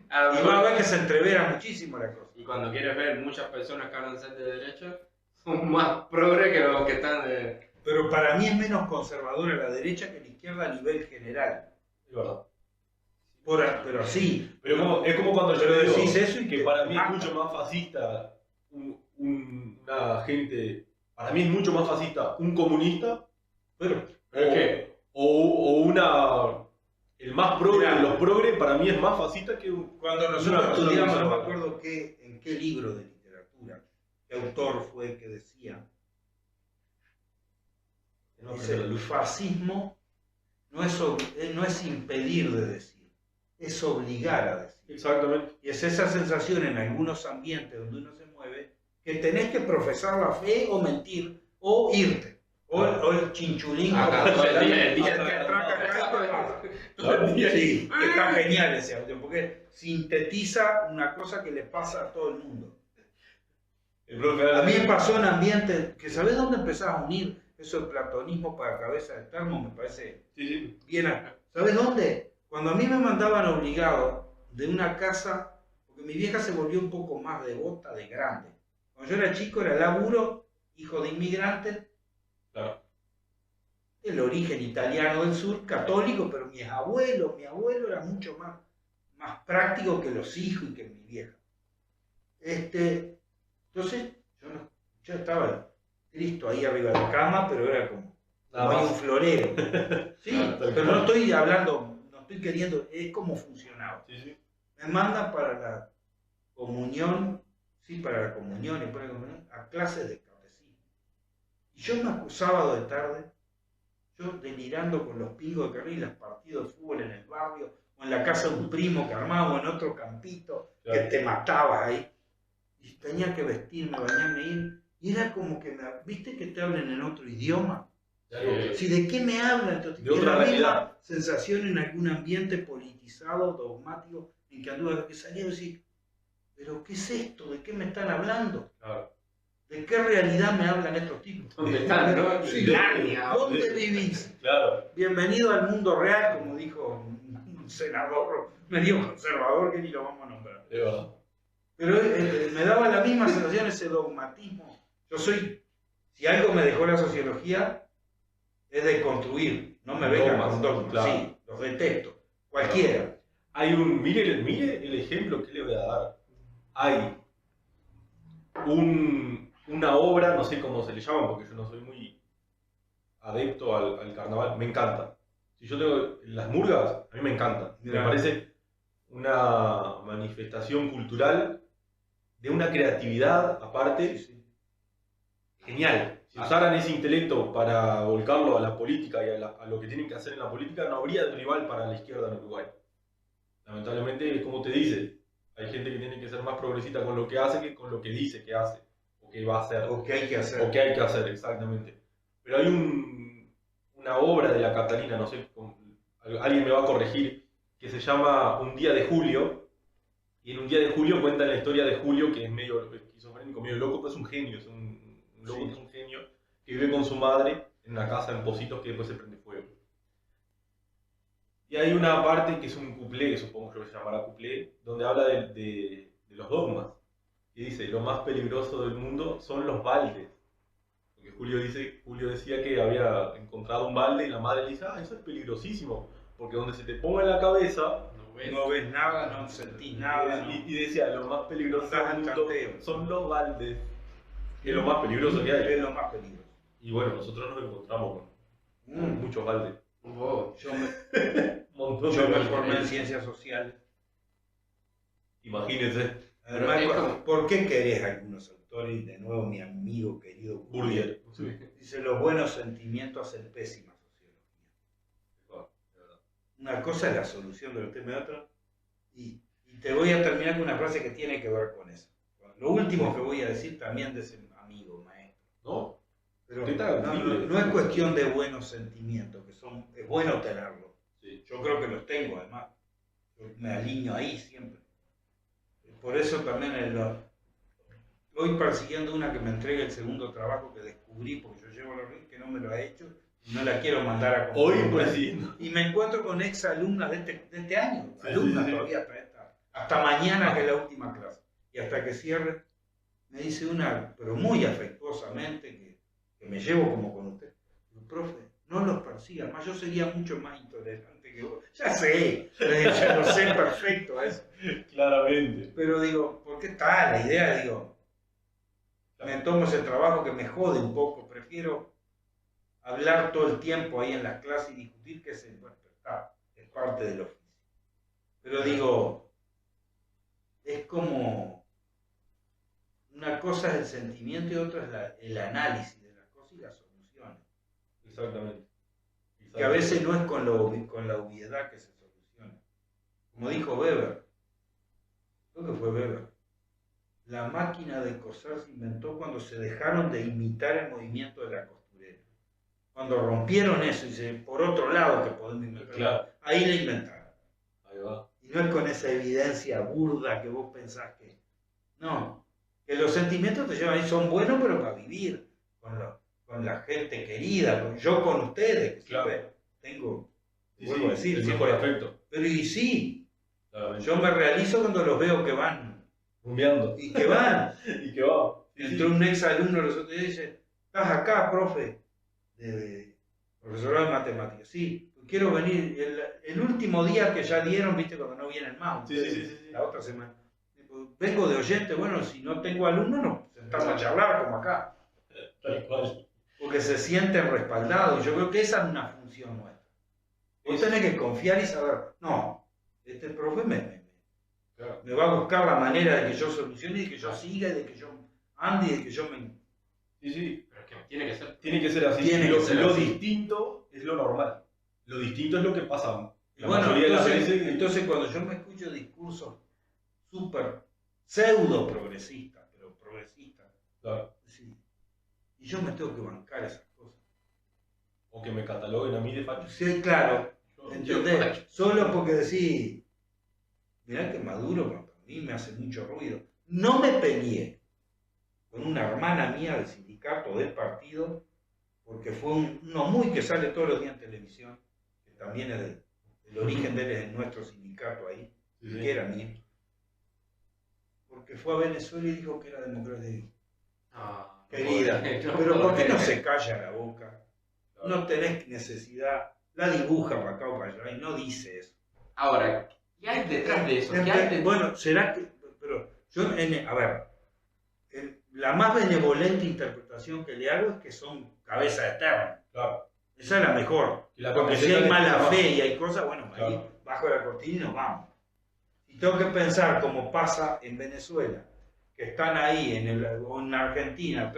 Y va a ver que se entrevera muchísimo la cosa. Y cuando quieres ver muchas personas que hablan ser de derecha, son más progres que los que están de... Pero para mí es menos conservadora la derecha que la izquierda a nivel general. Es verdad. Pero sí. Pero es como cuando yo le digo decís eso y que para mí es mucho más fascista una gente. Para mí es mucho más fascista un comunista. ¿Pero qué? El más progre de los progres para mí es más fascista que un. Cuando nosotros estudiamos, no me acuerdo en qué libro de literatura, qué autor fue que decía. Dice, el fascismo no es impedir de decir, es obligar a decir. Exactamente. Y es esa sensación en algunos ambientes donde uno se mueve, que tenés que profesar la fe o mentir, o irte. O el chinchulín. Sí, está genial ese audio, porque sintetiza una cosa que le pasa a todo el mundo. A mí me pasó en ambientes que, ¿sabés dónde empezás a unir? Eso es platonismo para cabeza de termo, me parece bien. ¿Sabes dónde? Cuando a mí me mandaban obligado de una casa, porque mi vieja se volvió un poco más devota de grande. Cuando yo era chico era laburo, hijo de inmigrantes, claro. El origen italiano del sur, católico, pero mi abuelo era mucho más práctico que los hijos y que mi vieja. Entonces, yo estaba Cristo ahí arriba de la cama, pero era como hay un florero. Sí, pero no estoy hablando, no estoy queriendo, es como funcionaba. Sí. Me mandan para la comunión, a clases de catecismo. Y yo sábado de tarde, yo delirando con los pingos de carril, los partidos de fútbol en el barrio, o en la casa de un primo que armaba, o en otro campito, que te matabas ahí. Y tenía que vestirme, bañarme, ir. Y era como que, ¿viste que te hablan en otro idioma? Si ¿de qué me hablan? Entonces, de otra realidad. Sensación en algún ambiente politizado, dogmático, en que anduve, que salía y decía, ¿pero qué es esto? ¿De qué me están hablando? Claro. ¿De qué realidad me hablan estos tipos? ¿Dónde están? ¿Dónde vivís? Claro. Bienvenido al mundo real, como dijo un senador medio conservador que ni lo vamos a nombrar. Es verdad. Pero me daba la misma sensación ese dogmatismo. Si algo me dejó la sociología, es de construir. No me vengan con dogmas. Claro. Sí, los detesto. Cualquiera. Hay mire el ejemplo que le voy a dar. Hay una obra, no sé cómo se le llama, porque yo no soy muy adepto al carnaval, me encanta. Si yo tengo las murgas, a mí me encantan. Me parece una manifestación cultural de una creatividad aparte. Genial. Si usaran ese intelecto para volcarlo a la política y a lo que tienen que hacer en la política, no habría rival para la izquierda en Uruguay. Lamentablemente, es como te dice, hay gente que tiene que ser más progresista con lo que hace que con lo que dice que hace, o que va a hacer. O que hay que hacer. O que hay que hacer, exactamente. Pero hay una obra de la Catalina, no sé, alguien me va a corregir, que se llama Un día de julio, y en Un día de julio cuentan la historia de Julio, que es medio esquizofrénico, medio loco, pero es un genio, es un loco que es un genio, que vive con su madre en una casa en Pocitos que después se prende Y hay una parte que es un cuplé, que supongo yo que se llamará cuplé, donde habla de los dogmas. Y dice, lo más peligroso del mundo son los baldes. Porque Julio decía que había encontrado un balde y la madre le dice, eso es peligrosísimo. Porque donde se te ponga en la cabeza, no ves nada, no sentís nada. Y decía, lo más peligroso del mundo son los baldes. Que es lo más peligroso que hay. Es lo más peligroso. Y bueno, nosotros nos encontramos con muchos baldes. Yo me formé en ciencias sociales. Imagínense. Además, ¿por qué querés algunos autores? Y de nuevo mi amigo querido Bourdieu. Dice, los buenos sentimientos hacen pésima sociología. Una cosa es la solución del tema de otro. Y te voy a terminar con una frase que tiene que ver con eso. Lo último que voy a decir también de ese amigo, maestro. ¿No? Pero no es cuestión de buenos sentimientos, es bueno tenerlos. Sí. Yo creo que los tengo, además. Yo me alineo ahí siempre. Por eso también hoy persiguiendo una que me entregue el segundo trabajo que descubrí, porque yo llevo los ríos que no me lo ha hecho, y no la quiero mandar a comprar. Hoy pues y me encuentro con ex alumnas de este año, alumnas todavía hasta mañana, que es la última clase. Y hasta que cierre, me dice una, pero muy afectuosamente, que me llevo como con usted. Digo, profe, no los persiga más, yo sería mucho más intolerante que vos. Ya sé, ya lo sé perfecto eso. Claramente. Pero digo, ¿por qué está la idea? Digo, me tomo ese trabajo que me jode un poco, prefiero hablar todo el tiempo ahí en las clases y discutir, que es parte del oficio. Pero digo, es como, una cosa es el sentimiento y otra es el análisis de las cosas y las soluciones. Exactamente. Que a veces no es con la obviedad que se soluciona. Como dijo Weber, creo que fue Weber, la máquina de coser se inventó cuando se dejaron de imitar el movimiento de la costurera. Cuando rompieron eso y por otro lado que podemos inventar, claro, ahí la inventaron. Ahí va. Y no es con esa evidencia burda que vos pensás que... No, que los sentimientos te llevan ahí, son buenos, pero para vivir con la gente querida, yo con ustedes, que claro, siempre tengo, vuelvo a decir, el mejor afecto. Pero y sí, yo me realizo cuando los veo que van rumbeando. Y que van. Y que va. Entró un ex alumno los otros días y dice, ¿estás acá, profe? Profesorado de matemáticas. Sí, quiero venir. El último día que ya dieron, viste, cuando no vienen más. Sí. La otra semana. Vengo de oyente, bueno, si no tengo alumnos, nos sentamos a charlar como acá. Tal cual. Porque se sienten respaldados. Y yo creo que esa es una función nuestra. Vos tenés que confiar y saber, no, este profe me va a buscar la manera de que yo solucione, y de que yo siga, y de que yo ande, y de que yo me... Sí. Pero es que tiene que ser. Tiene que ser así. Lo distinto es lo normal. Lo distinto es lo que pasa. Entonces cuando yo me escucho discursos súper pseudo progresistas, pero progresistas, claro, sí, y yo me tengo que bancar esas cosas. O que me cataloguen a mí de facho. Sí, claro. ¿Entendés? Solo porque decís, mirá que Maduro para mí me hace mucho ruido. No me peleé con una hermana mía del sindicato, del partido, porque fue uno muy que sale todos los días en televisión, que también es el origen de él es en nuestro sindicato ahí, que era mío. Porque fue a Venezuela y dijo que era democracia. Querida, pero ¿por qué no se calla la boca? No tenés necesidad, la dibuja para acá o para allá y no dice eso. Ahora, ¿qué hay detrás de eso? Bueno, será que, pero yo, a ver, la más benevolente interpretación que le hago es que son cabezas eternas. Claro. Esa es la mejor. Porque si hay mala fe y hay cosas, bueno, claro, ahí bajo la cortina y nos vamos. Y tengo que pensar como pasa en Venezuela, que están ahí o en Argentina,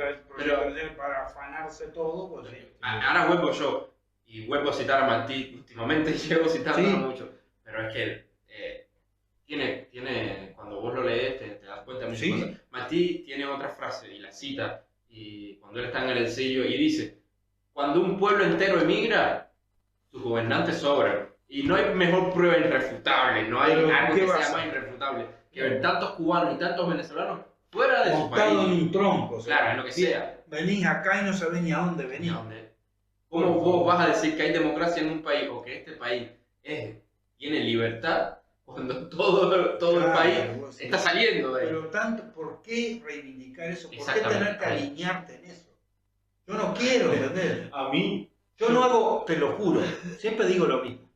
para afanarse todo. Pues, ahora vuelvo yo, y vuelvo a citar a Martí, últimamente llevo citando mucho, pero es que tiene, cuando vos lo lees te das cuenta de muchas cosas. Martí tiene otra frase, y la cita, y cuando él está en el exilio, y dice, cuando un pueblo entero emigra, sus gobernantes sobran, y no hay mejor prueba irrefutable, no hay algo que sea más irrefutable, que ver tantos cubanos y tantos venezolanos fuera de su país. Montado en un tronco. Claro, en lo que sea. Venís acá y no sabés ni a dónde venís. ¿Cómo vos vas a decir que hay democracia en un país o que este país tiene libertad cuando todo el país está saliendo de ahí. Pero tanto, ¿por qué reivindicar eso? ¿Por qué tener que alinearte en eso? Yo no quiero, ¿entendés? A mí... Yo no hago, te lo juro, siempre digo lo mismo.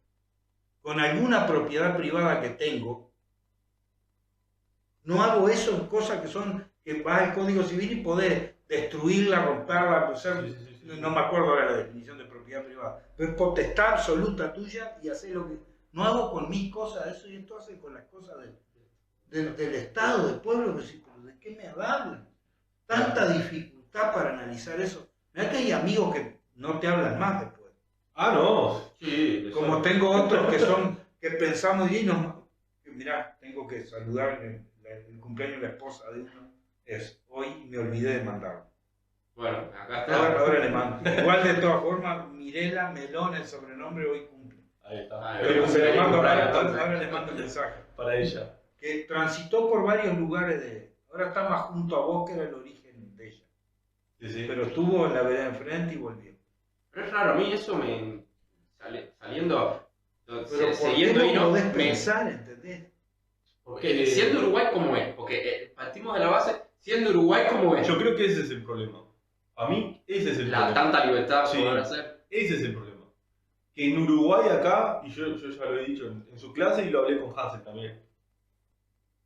Con alguna propiedad privada que tengo, no hago eso en cosas que vas al Código Civil y podés destruirla, romperla, no me acuerdo ahora la definición de propiedad privada, pero es potestad absoluta tuya y hacer lo que... No hago con mis cosas eso y esto hace con las cosas del Estado, del pueblo, pero ¿de qué me hablan? Tanta dificultad para analizar eso. Mirá que hay amigos que no te hablan más después. Ah, no. Sí, como tengo otros que pensamos y mirá, tengo que saludar el cumpleaños de la esposa de uno. Hoy me olvidé de mandarlo. Bueno, acá está. Ahora le mando. Igual de todas formas, Mirela Melón, el sobrenombre, hoy cumple. Ahí está. Pero se le mando ahora le mando el mensaje. Para ella. Que transitó por varios lugares ahora está más junto a vos, que era el origen de ella. Sí. Pero estuvo en la vereda enfrente y volvió. Pero es raro, a mí eso me... saliendo... Pero siguiendo ahí no podés pensar, ¿entendés? Porque siendo Uruguay como es, porque partimos de la base, siendo Uruguay como es. Yo creo que ese es el problema. A mí, ese es el problema. Tanta libertad que podrán hacer. Ese es el problema. Que en Uruguay acá, y yo ya lo he dicho en su clase y lo hablé con Hansel también,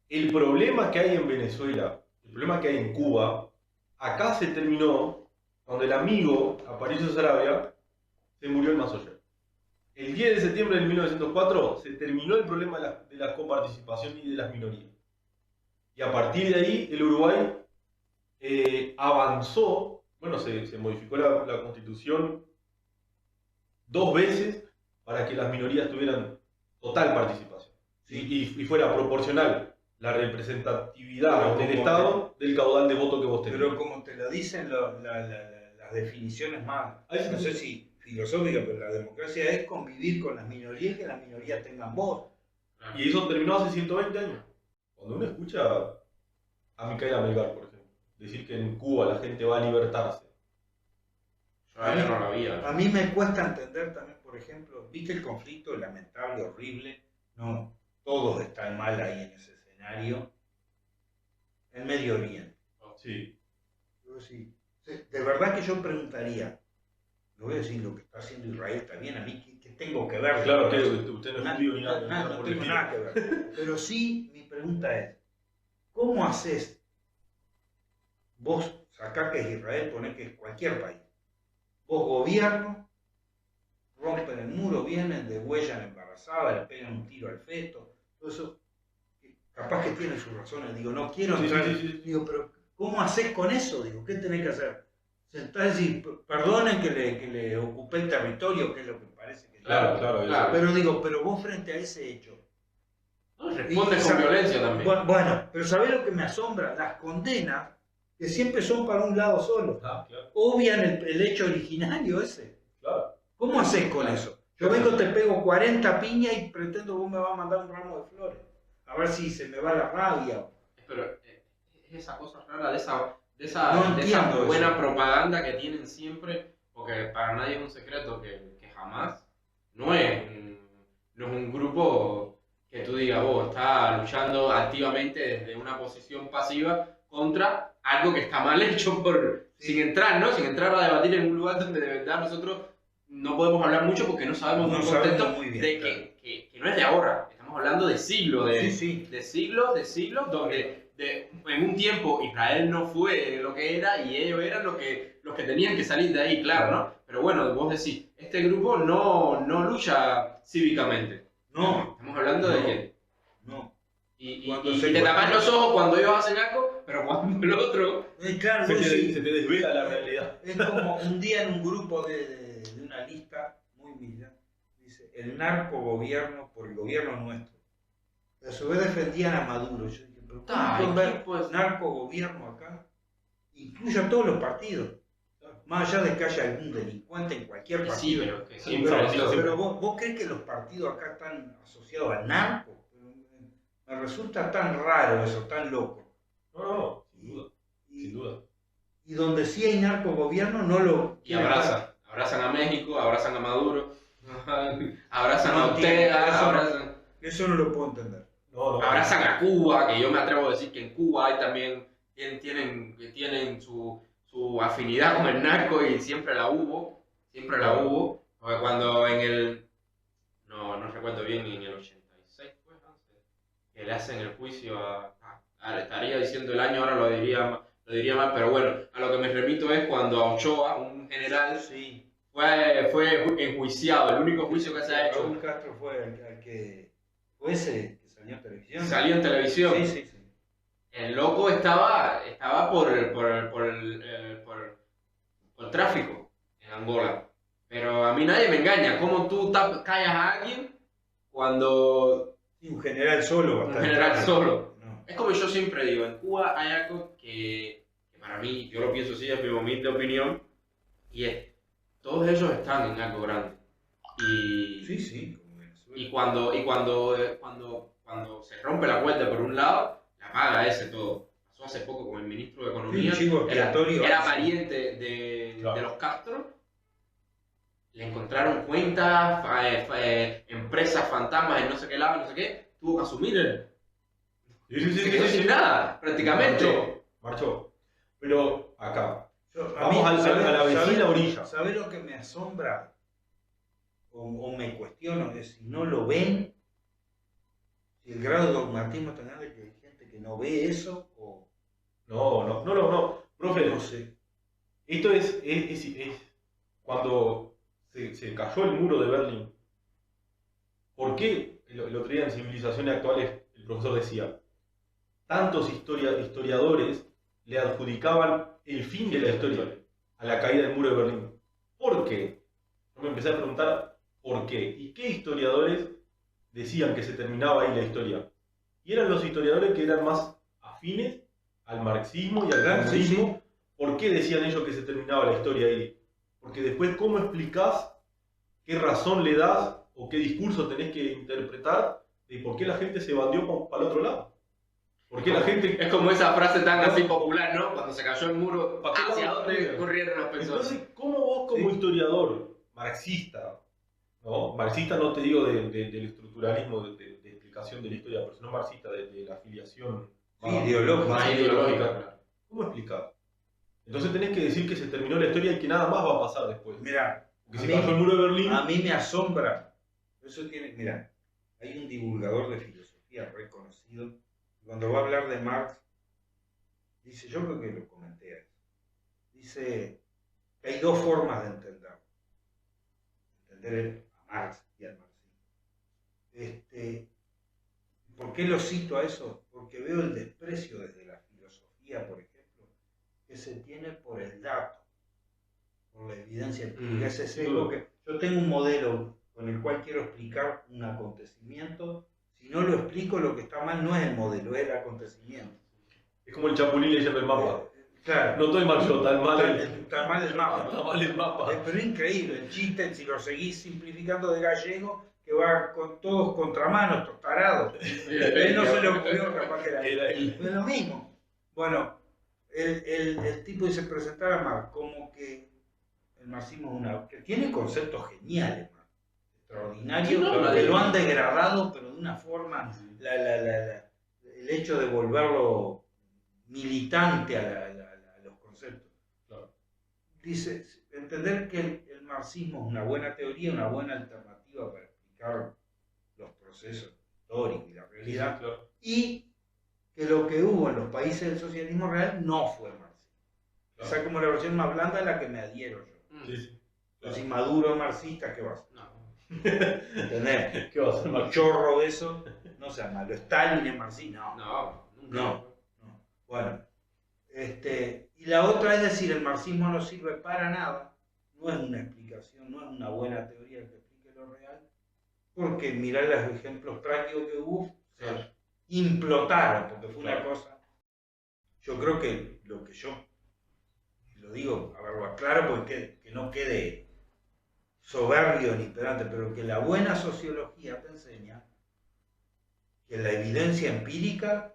el problema que hay en Venezuela, el problema que hay en Cuba, acá se terminó cuando el amigo Aparicio Saravia se murió en Mazoyer. El 10 de septiembre de 1904 se terminó el problema de la coparticipación y de las minorías. Y a partir de ahí el Uruguay avanzó, bueno, se modificó la constitución 2 veces para que las minorías tuvieran total participación. ¿Sí? Y fuera proporcional la representatividad del Estado del caudal de voto que vos tenés. Pero como te lo dicen las definiciones más, no sé si filosóficas, pero la democracia es convivir con las minorías y que las minorías tengan voz. Y eso terminó hace 120 años. Cuando uno escucha a Micaela Melgar, por ejemplo, decir que en Cuba la gente va a libertarse. A mí me cuesta entender también, por ejemplo, viste el conflicto lamentable, horrible, no, todos están mal ahí en ese escenario, en Medio Oriente. Sí. De verdad que yo preguntaría, no voy a decir lo que está haciendo Israel está bien, a mí ¿qué tengo que ver? Claro que usted no estudió ni nada. No tengo nada que ver. Pero sí, mi pregunta es, ¿cómo haces? Vos sacás que es Israel, ponés que es cualquier país. Vos gobierno, rompen el muro, vienen, degüellan embarazada, le pegan un tiro al feto, todo eso, capaz que tienen sus razones. Digo, no quiero entrar. Digo, pero ¿cómo haces con eso? Digo, ¿qué tenés que hacer? Sentás y decir, perdonen que le ocupé el territorio, que es lo que parece que... Claro. Pero digo, pero vos frente a ese hecho... No, respondes con violencia también. Bueno, pero ¿sabés lo que me asombra? Las condenas, que siempre son para un lado solo. Claro. Obvian el hecho originario ese. Claro. ¿Cómo haces con eso? Yo vengo, te pego 40 piñas y pretendo que vos me vas a mandar un ramo de flores. A ver si se me va la rabia. Pero es esa cosa rara de esa buena propaganda que tienen siempre, porque para nadie es un secreto que jamás no es un grupo que tú digas, vos está luchando activamente desde una posición pasiva contra algo que está mal hecho sin entrar a debatir en un lugar donde de verdad nosotros no podemos hablar mucho porque no sabemos muy bien, de que no es de ahora, estamos hablando de siglos, de siglos donde en un tiempo Israel no fue lo que era y ellos eran los que tenían que salir de ahí, claro, ¿no? Pero bueno, vos decís, este grupo no lucha cívicamente. No. Estamos hablando de que... No. Y te tapas los ojos cuando ellos hacen algo, pero cuando el otro... Claro, se te desvela la realidad. Es como un día en un grupo de una lista muy mira, dice, el narcogobierno por el gobierno nuestro. A su vez defendían a Maduro. Yo dije, pero ¿cómo ver narcogobierno acá? Incluye a todos los partidos. Más allá de que haya algún delincuente en cualquier partido. Pero vos crees que los partidos acá están asociados al narco. Me resulta tan raro eso, tan loco. No, sin duda. Y donde sí hay narcogobierno no lo... Y abrazan a México, abrazan a Maduro. Abrazan a Ortega, abrazan... Eso no lo puedo entender. Abrazan a Cuba, que yo me atrevo a decir que en Cuba hay también tienen su afinidad con el narco y siempre la hubo. Porque cuando en el... No recuerdo bien, en el 86 fue, que le hacen el juicio estaría diciendo el año, ahora lo diría mal, pero bueno, a lo que me remito es cuando a Ochoa, un general, fue enjuiciado, el único juicio que se ha hecho. Raúl Castro fue el que fue ese que salió en televisión. Salió en televisión. Sí. El loco estaba por tráfico en Angola. Pero a mí nadie me engaña. ¿Cómo tú callas a alguien cuando... Sí, un general solo. Un general solo. No. Es como yo siempre digo, en Cuba hay algo que para mí, yo lo pienso así, es mi humilde opinión, y es, todos ellos están en algo grande. Sí. Y cuando se rompe la cuerda por un lado, la paga ese todo. Pasó hace poco con el ministro de Economía, era pariente de los Castro. Le encontraron cuentas, empresas fantasmas en no sé qué lado, no sé qué, tuvo que asumir él. Se quedó sin nada, prácticamente. Marchó. Pero acá, vamos a la vecina orilla. ¿Sabés lo que me asombra? O me cuestiono de si no lo ven, si el grado de dogmatismo es tan grande que hay gente que no ve eso, o... No. Profe, no sé. Esto es cuando se cayó el muro de Berlín. ¿Por qué? El otro día en Civilizaciones Actuales el profesor decía, tantos historiadores le adjudicaban el fin de la historia a la caída del muro de Berlín. ¿Por qué? Yo me empecé a preguntar ¿por qué? ¿Y qué historiadores decían que se terminaba ahí la historia? Y eran los historiadores que eran más afines al marxismo y al comunismo. Sí. ¿Por qué decían ellos que se terminaba la historia ahí? Porque después, ¿cómo explicás qué razón le das o qué discurso tenés que interpretar de por qué la gente se bandió para el otro lado? ¿Por qué la gente...? Es como esa frase tan así popular, ¿no? Cuando se cayó el muro, ¿hacia dónde corrieron las personas? Entonces, ¿cómo vos como historiador marxista, ¿no? Marxista no te digo del estructuralismo, de explicación de la historia, pero sino marxista, de la afiliación ideológica, ¿cómo explicás? Entonces tenés que decir que se terminó la historia y que nada más va a pasar después. Mirá, porque se cayó el muro de Berlín. A mí me asombra. Eso tiene, mirá, hay un divulgador de filosofía reconocido. Cuando va a hablar de Marx, dice, yo creo que lo comenté ahí. Dice que hay dos formas de entenderlo. Entender a Marx y al marxismo. ¿Por qué lo cito a eso? Porque veo el desprecio desde la filosofía, por ejemplo, que se tiene por el dato, por la evidencia empírica. Ese sesgo que yo tengo un modelo con el cual quiero explicar un acontecimiento. Si no lo explico, lo que está mal no es el modelo, es el acontecimiento. Es como el Chapulín leyendo el mapa. Claro. No estoy mal yo, está mal el mapa. Está mal el mapa. Pero es increíble, el chiste, si lo seguís simplificando de gallego, que va con todos contramanos, estos tarados. Él no se le ocurrió, capaz que era él. Es lo mismo. Bueno, el tipo dice presentar a Marx como que el marxismo es que tiene conceptos geniales, extraordinarios, que lo han degradado, pero de una forma, el hecho de volverlo militante a los conceptos. Claro. Dice, entender que el marxismo es una buena teoría, una buena alternativa para explicar los procesos históricos y la realidad, claro. Y que lo que hubo en los países del socialismo real no fue marxismo. Claro. Esa es como la versión más blanda a la que me adhiero yo. Sí. Claro. Si Maduro es marxista, ¿qué va a hacer? No. ¿Entendés? ¿Qué va a hacer? Un chorro de eso, no sea malo. Stalin es marxista, No. Bueno, y la otra es decir, el marxismo no sirve para nada, no es una explicación, no es una buena teoría que explique lo real, porque mirá los ejemplos prácticos que hubo, se implotaron, porque fue una cosa. Yo creo que lo que yo, lo digo, a ver, lo aclaro porque que no quede soberbio ni pedante, pero que la buena sociología te enseña que la evidencia empírica,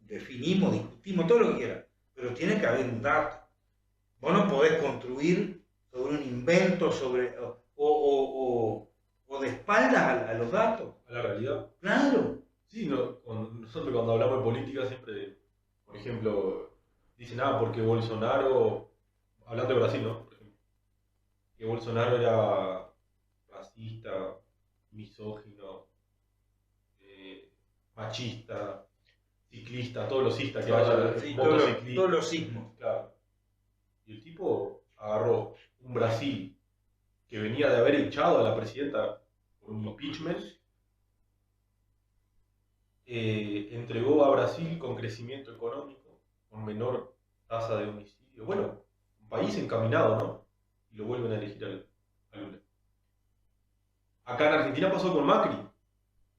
definimos, discutimos, todo lo que quieras, pero tiene que haber un dato. Vos no podés construir sobre un invento, sobre o o de espaldas a los datos. A la realidad. Claro. Sí, nosotros cuando hablamos de política siempre, por ejemplo, dicen, porque Bolsonaro, hablando de Brasil, ¿no? Por ejemplo, que Bolsonaro era racista, misógino, machista, ciclista, todos los cistas que haya, sí, todos los sismos. Claro. Y el tipo agarró un Brasil que venía de haber echado a la presidenta por un impeachment, entregó a Brasil con crecimiento económico, con menor tasa de homicidio. Bueno, un país encaminado, ¿no? Y lo vuelven a elegir a Lula. Acá en Argentina pasó con Macri.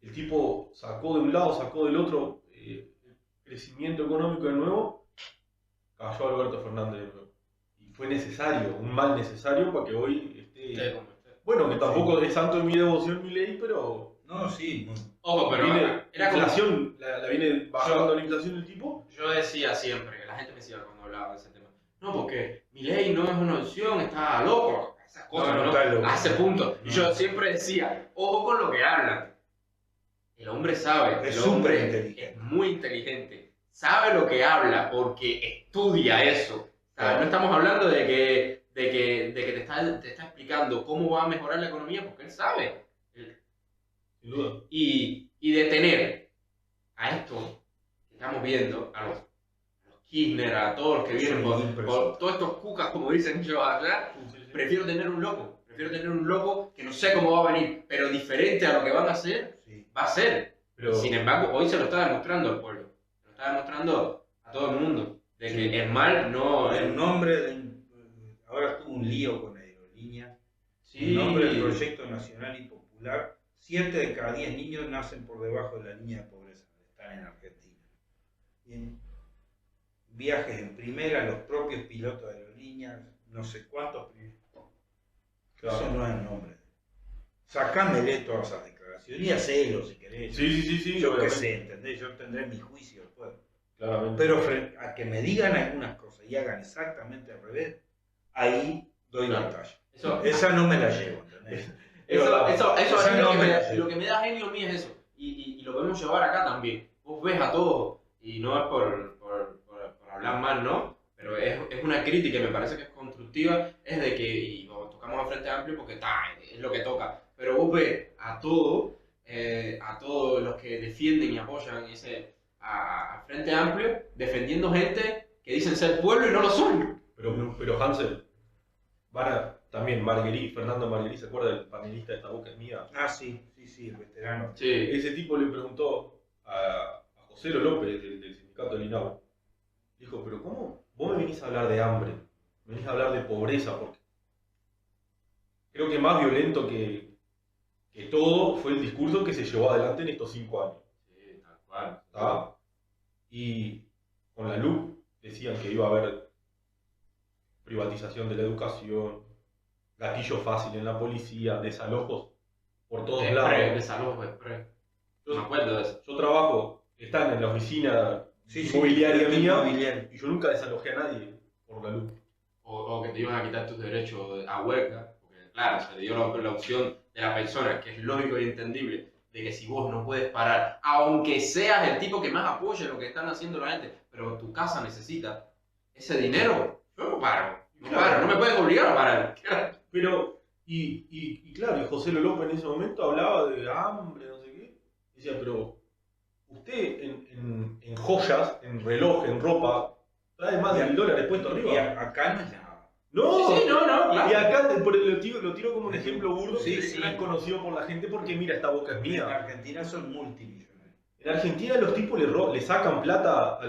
El tipo sacó de un lado, sacó del otro crecimiento económico de nuevo, cayó Alberto Fernández de nuevo. Y fue necesario, un mal necesario para que hoy esté... Bueno, que tampoco es santo de mi devoción Milei, pero... No, sí. Ojo, pero la inflación, la viene bajando la inflación del tipo. Yo decía siempre, que la gente me decía cuando hablaba de ese tema, no, porque Milei no es una opción, está loco, esas cosas, ¿no? A ese punto. Y yo siempre decía, ojo con lo que hablan. El hombre sabe, es el hombre inteligente. Es muy inteligente, sabe lo que habla porque estudia eso. No estamos hablando de que te está explicando cómo va a mejorar la economía porque él sabe. Sin duda. Y detener a esto que estamos viendo, a los Kirchner, a todos los que vienen por todos estos cucas, como dicen yo allá, prefiero tener un loco. Prefiero tener un loco que no sé cómo va a venir, pero diferente a lo que van a hacer, va a ser. Pero, sin embargo, hoy se lo está demostrando al pueblo. Se lo está demostrando a todo el mundo. De que el mal no... El nombre ahora tuvo un lío con Aerolíneas. El nombre del proyecto nacional y popular. 7 de cada 10 niños nacen por debajo de la línea de pobreza. Están en Argentina. Bien. Viajes en primera, los propios pilotos de Aerolíneas, no sé cuántos. Claro. Eso no es el nombre. Sacámele todas esas declaraciones y hacelo si querés. Sí. Yo qué sé, ¿entendés? Yo tendré mi juicio después. Claramente. Pero a que me digan algunas cosas y hagan exactamente al revés, ahí doy batalla. Esa no me la llevo, ¿entendés? Eso es lo que me da genio a mí es eso. Y lo podemos llevar acá también. Vos ves a todos, y no es por hablar mal, ¿no? Pero es una crítica y me parece que es constructiva, es de que, y tocamos a Frente Amplio porque es lo que toca, pero vos ves a todos los que defienden y apoyan a Frente Amplio, defendiendo gente que dicen ser pueblo y no lo son. Pero Hansel, también Fernando Marguerite, ¿se acuerda del panelista de Esta Boca es Mía? Sí, el veterano. Sí. Ese tipo le preguntó a José López del sindicato del INAU, dijo, pero ¿cómo vos me venís a hablar de hambre? Me venís a hablar de pobreza, porque creo que más violento que todo fue el discurso que se llevó adelante en estos 5 años. Sí, tal cual. ¿Ah? Y con la LUC decían que iba a haber privatización de la educación, gatillo fácil en la policía, desalojos por todos lados. Desalojos express. Yo me acuerdo de eso. Yo trabajo, están en la oficina inmobiliaria mía y yo nunca desalojé a nadie por la LUC. O que te iban a quitar tus derechos a huelga, porque claro, se le dio la opción de la persona, que es lógico y entendible, de que si vos no puedes parar, aunque seas el tipo que más apoye lo que están haciendo la gente, pero tu casa necesita ese dinero, yo no paro. No me puedes obligar a parar. Pero, claro, y José López en ese momento hablaba de hambre, no sé qué. Decía, pero usted en joyas, en reloj, en ropa, trae más de $1.000 puesto arriba. Y acá no es nada. No, claro. Y acá lo tiro como un ejemplo burdo que es conocido por la gente porque mira, Esta Boca es Mía. En Argentina son multimillonarios. En Argentina los tipos le sacan plata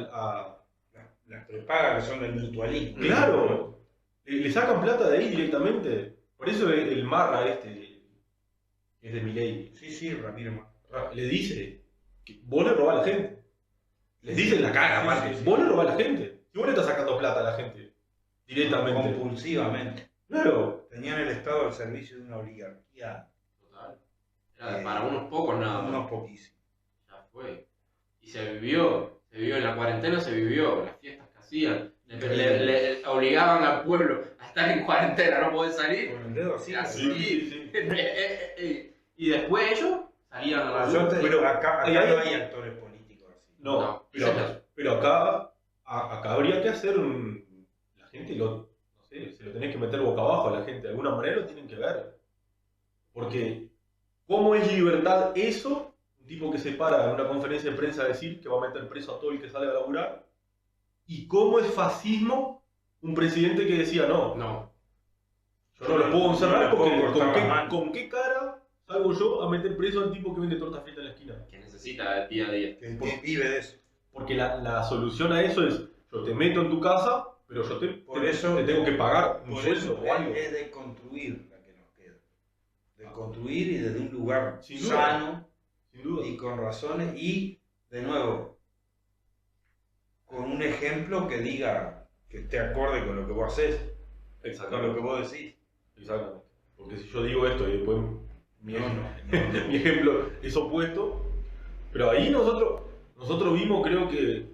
las prepagas que son del mutualismo. Claro. Le sacan plata de ahí directamente. Por eso el Marra que es de Milei. Sí, Ramiro Marra. Le dice que vos le robás a la gente. Les dice en la cara, aparte. Vos le robás a la gente. Si vos le estás sacando plata a la gente. Directamente. Compulsivamente. Claro. Tenían el Estado al servicio de una oligarquía. Total. Era para unos pocos nada más. Unos poquísimos. Ya fue. Y se vivió en la cuarentena, las fiestas que hacían. Le obligaban al pueblo a estar en cuarentena, no poder salir. Con el dedo así. Sí. Y después ellos salían a la luz. Pero acá no hay actores políticos así. No, pero acá habría que hacer la gente no sé, se lo tenés que meter boca abajo a la gente, de alguna manera lo tienen que ver. Porque, ¿cómo es libertad eso? Un tipo que se para en una conferencia de prensa a decir que va a meter preso a todo el que sale a laburar. ¿Y cómo es fascismo un presidente que decía no? Yo no lo puedo encerrar porque ¿con qué cara salgo yo a meter preso al tipo que vende torta frita en la esquina? Que necesita día a día. Que vive de eso. Porque la solución a eso es, yo te meto en tu casa, pero yo te tengo que pagar un sueldo o algo. Es de construir la que nos queda. De construir y desde un lugar sano, sin duda. Y con razones y, de nuevo, con un ejemplo que diga, que esté acorde con lo que vos haces, con lo que vos decís. Exactamente. Porque si yo digo esto y después mi ejemplo es opuesto, pero ahí nosotros vimos, creo que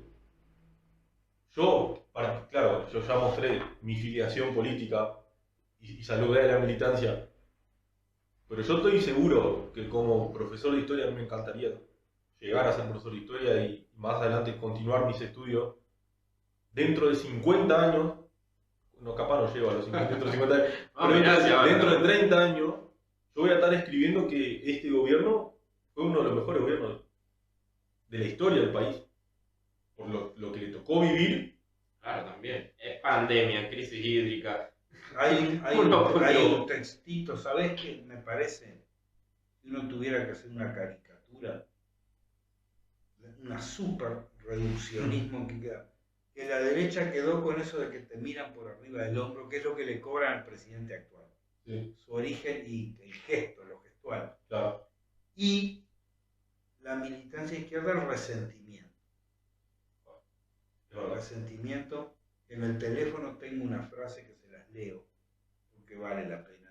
claro, yo ya mostré mi filiación política y saludé a la militancia, pero yo estoy seguro que como profesor de historia a mí me encantaría llegar a ser profesor de historia y más adelante continuar mis estudios. Dentro de 50 años, no, capaz no llego a los 50, dentro de 50 años, pero dentro de 30 años, yo voy a estar escribiendo que este gobierno fue uno de los mejores gobiernos de la historia del país. Por lo que le tocó vivir. Claro, también. Es pandemia, crisis hídrica. Hay un textito, ¿sabés qué me parece? Si uno tuviera que hacer una caricatura, una super reduccionismo que queda. Que la derecha quedó con eso de que te miran por arriba del hombro, que es lo que le cobran al presidente actual. Sí. Su origen y el gesto, lo gestual. Claro. Y la militancia izquierda, el resentimiento. El resentimiento. En el teléfono tengo una frase que se las leo, porque vale la pena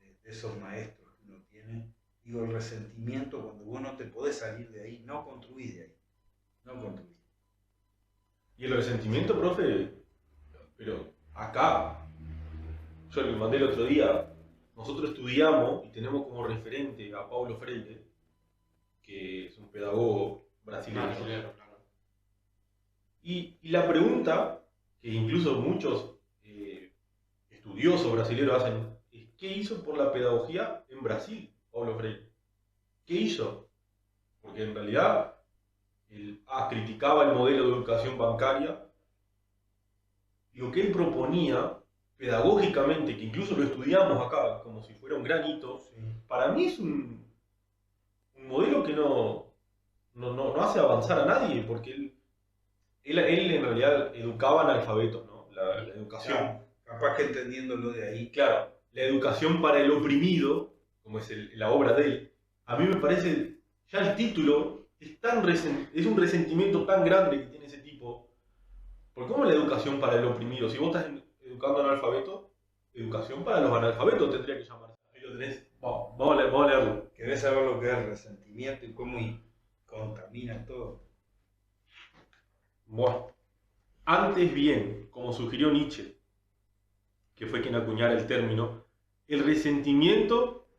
de esos maestros que uno tiene. Digo, el resentimiento, cuando vos no te podés salir de ahí, no construís de ahí. No construís. Y el resentimiento, profe, pero acá, yo le mandé el otro día, nosotros estudiamos y tenemos como referente a Paulo Freire, que es un pedagogo brasileño. Claro. Y la pregunta, que incluso muchos estudiosos brasileños hacen, es ¿qué hizo por la pedagogía en Brasil, Paulo Freire? ¿Qué hizo? Porque en realidad él criticaba el modelo de educación bancaria. Lo que él proponía pedagógicamente, que incluso lo estudiamos acá como si fuera un gran hito, sí. Para mí es un modelo que no hace avanzar a nadie, porque él en realidad educaba analfabetos, ¿no? La educación. Claro, capaz que entendiéndolo de ahí. Claro, la educación para el oprimido, como es la obra de él, a mí me parece, ya el título es un resentimiento tan grande que tiene ese tipo. Porque ¿cómo la educación para el oprimido? Si vos estás educando a analfabetos, educación para los analfabetos tendría que llamarse. Ahí lo tenés. Vamos a leerlo. ¿Querés saber lo que es el resentimiento y cómo contamina todo? Bueno, antes bien, como sugirió Nietzsche, que fue quien acuñara el término, el resentimiento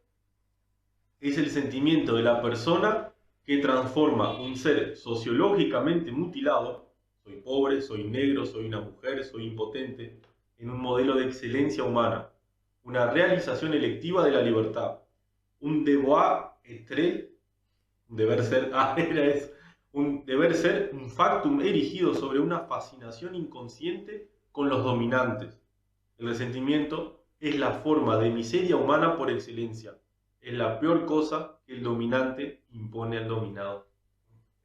es el sentimiento de la persona que transforma un ser sociológicamente mutilado, soy pobre, soy negro, soy una mujer, soy impotente, en un modelo de excelencia humana, una realización electiva de la libertad, un devoir être, un deber ser, era eso, un deber ser, un factum erigido sobre una fascinación inconsciente con los dominantes. El resentimiento es la forma de miseria humana por excelencia. Es la peor cosa que el dominante impone al dominado.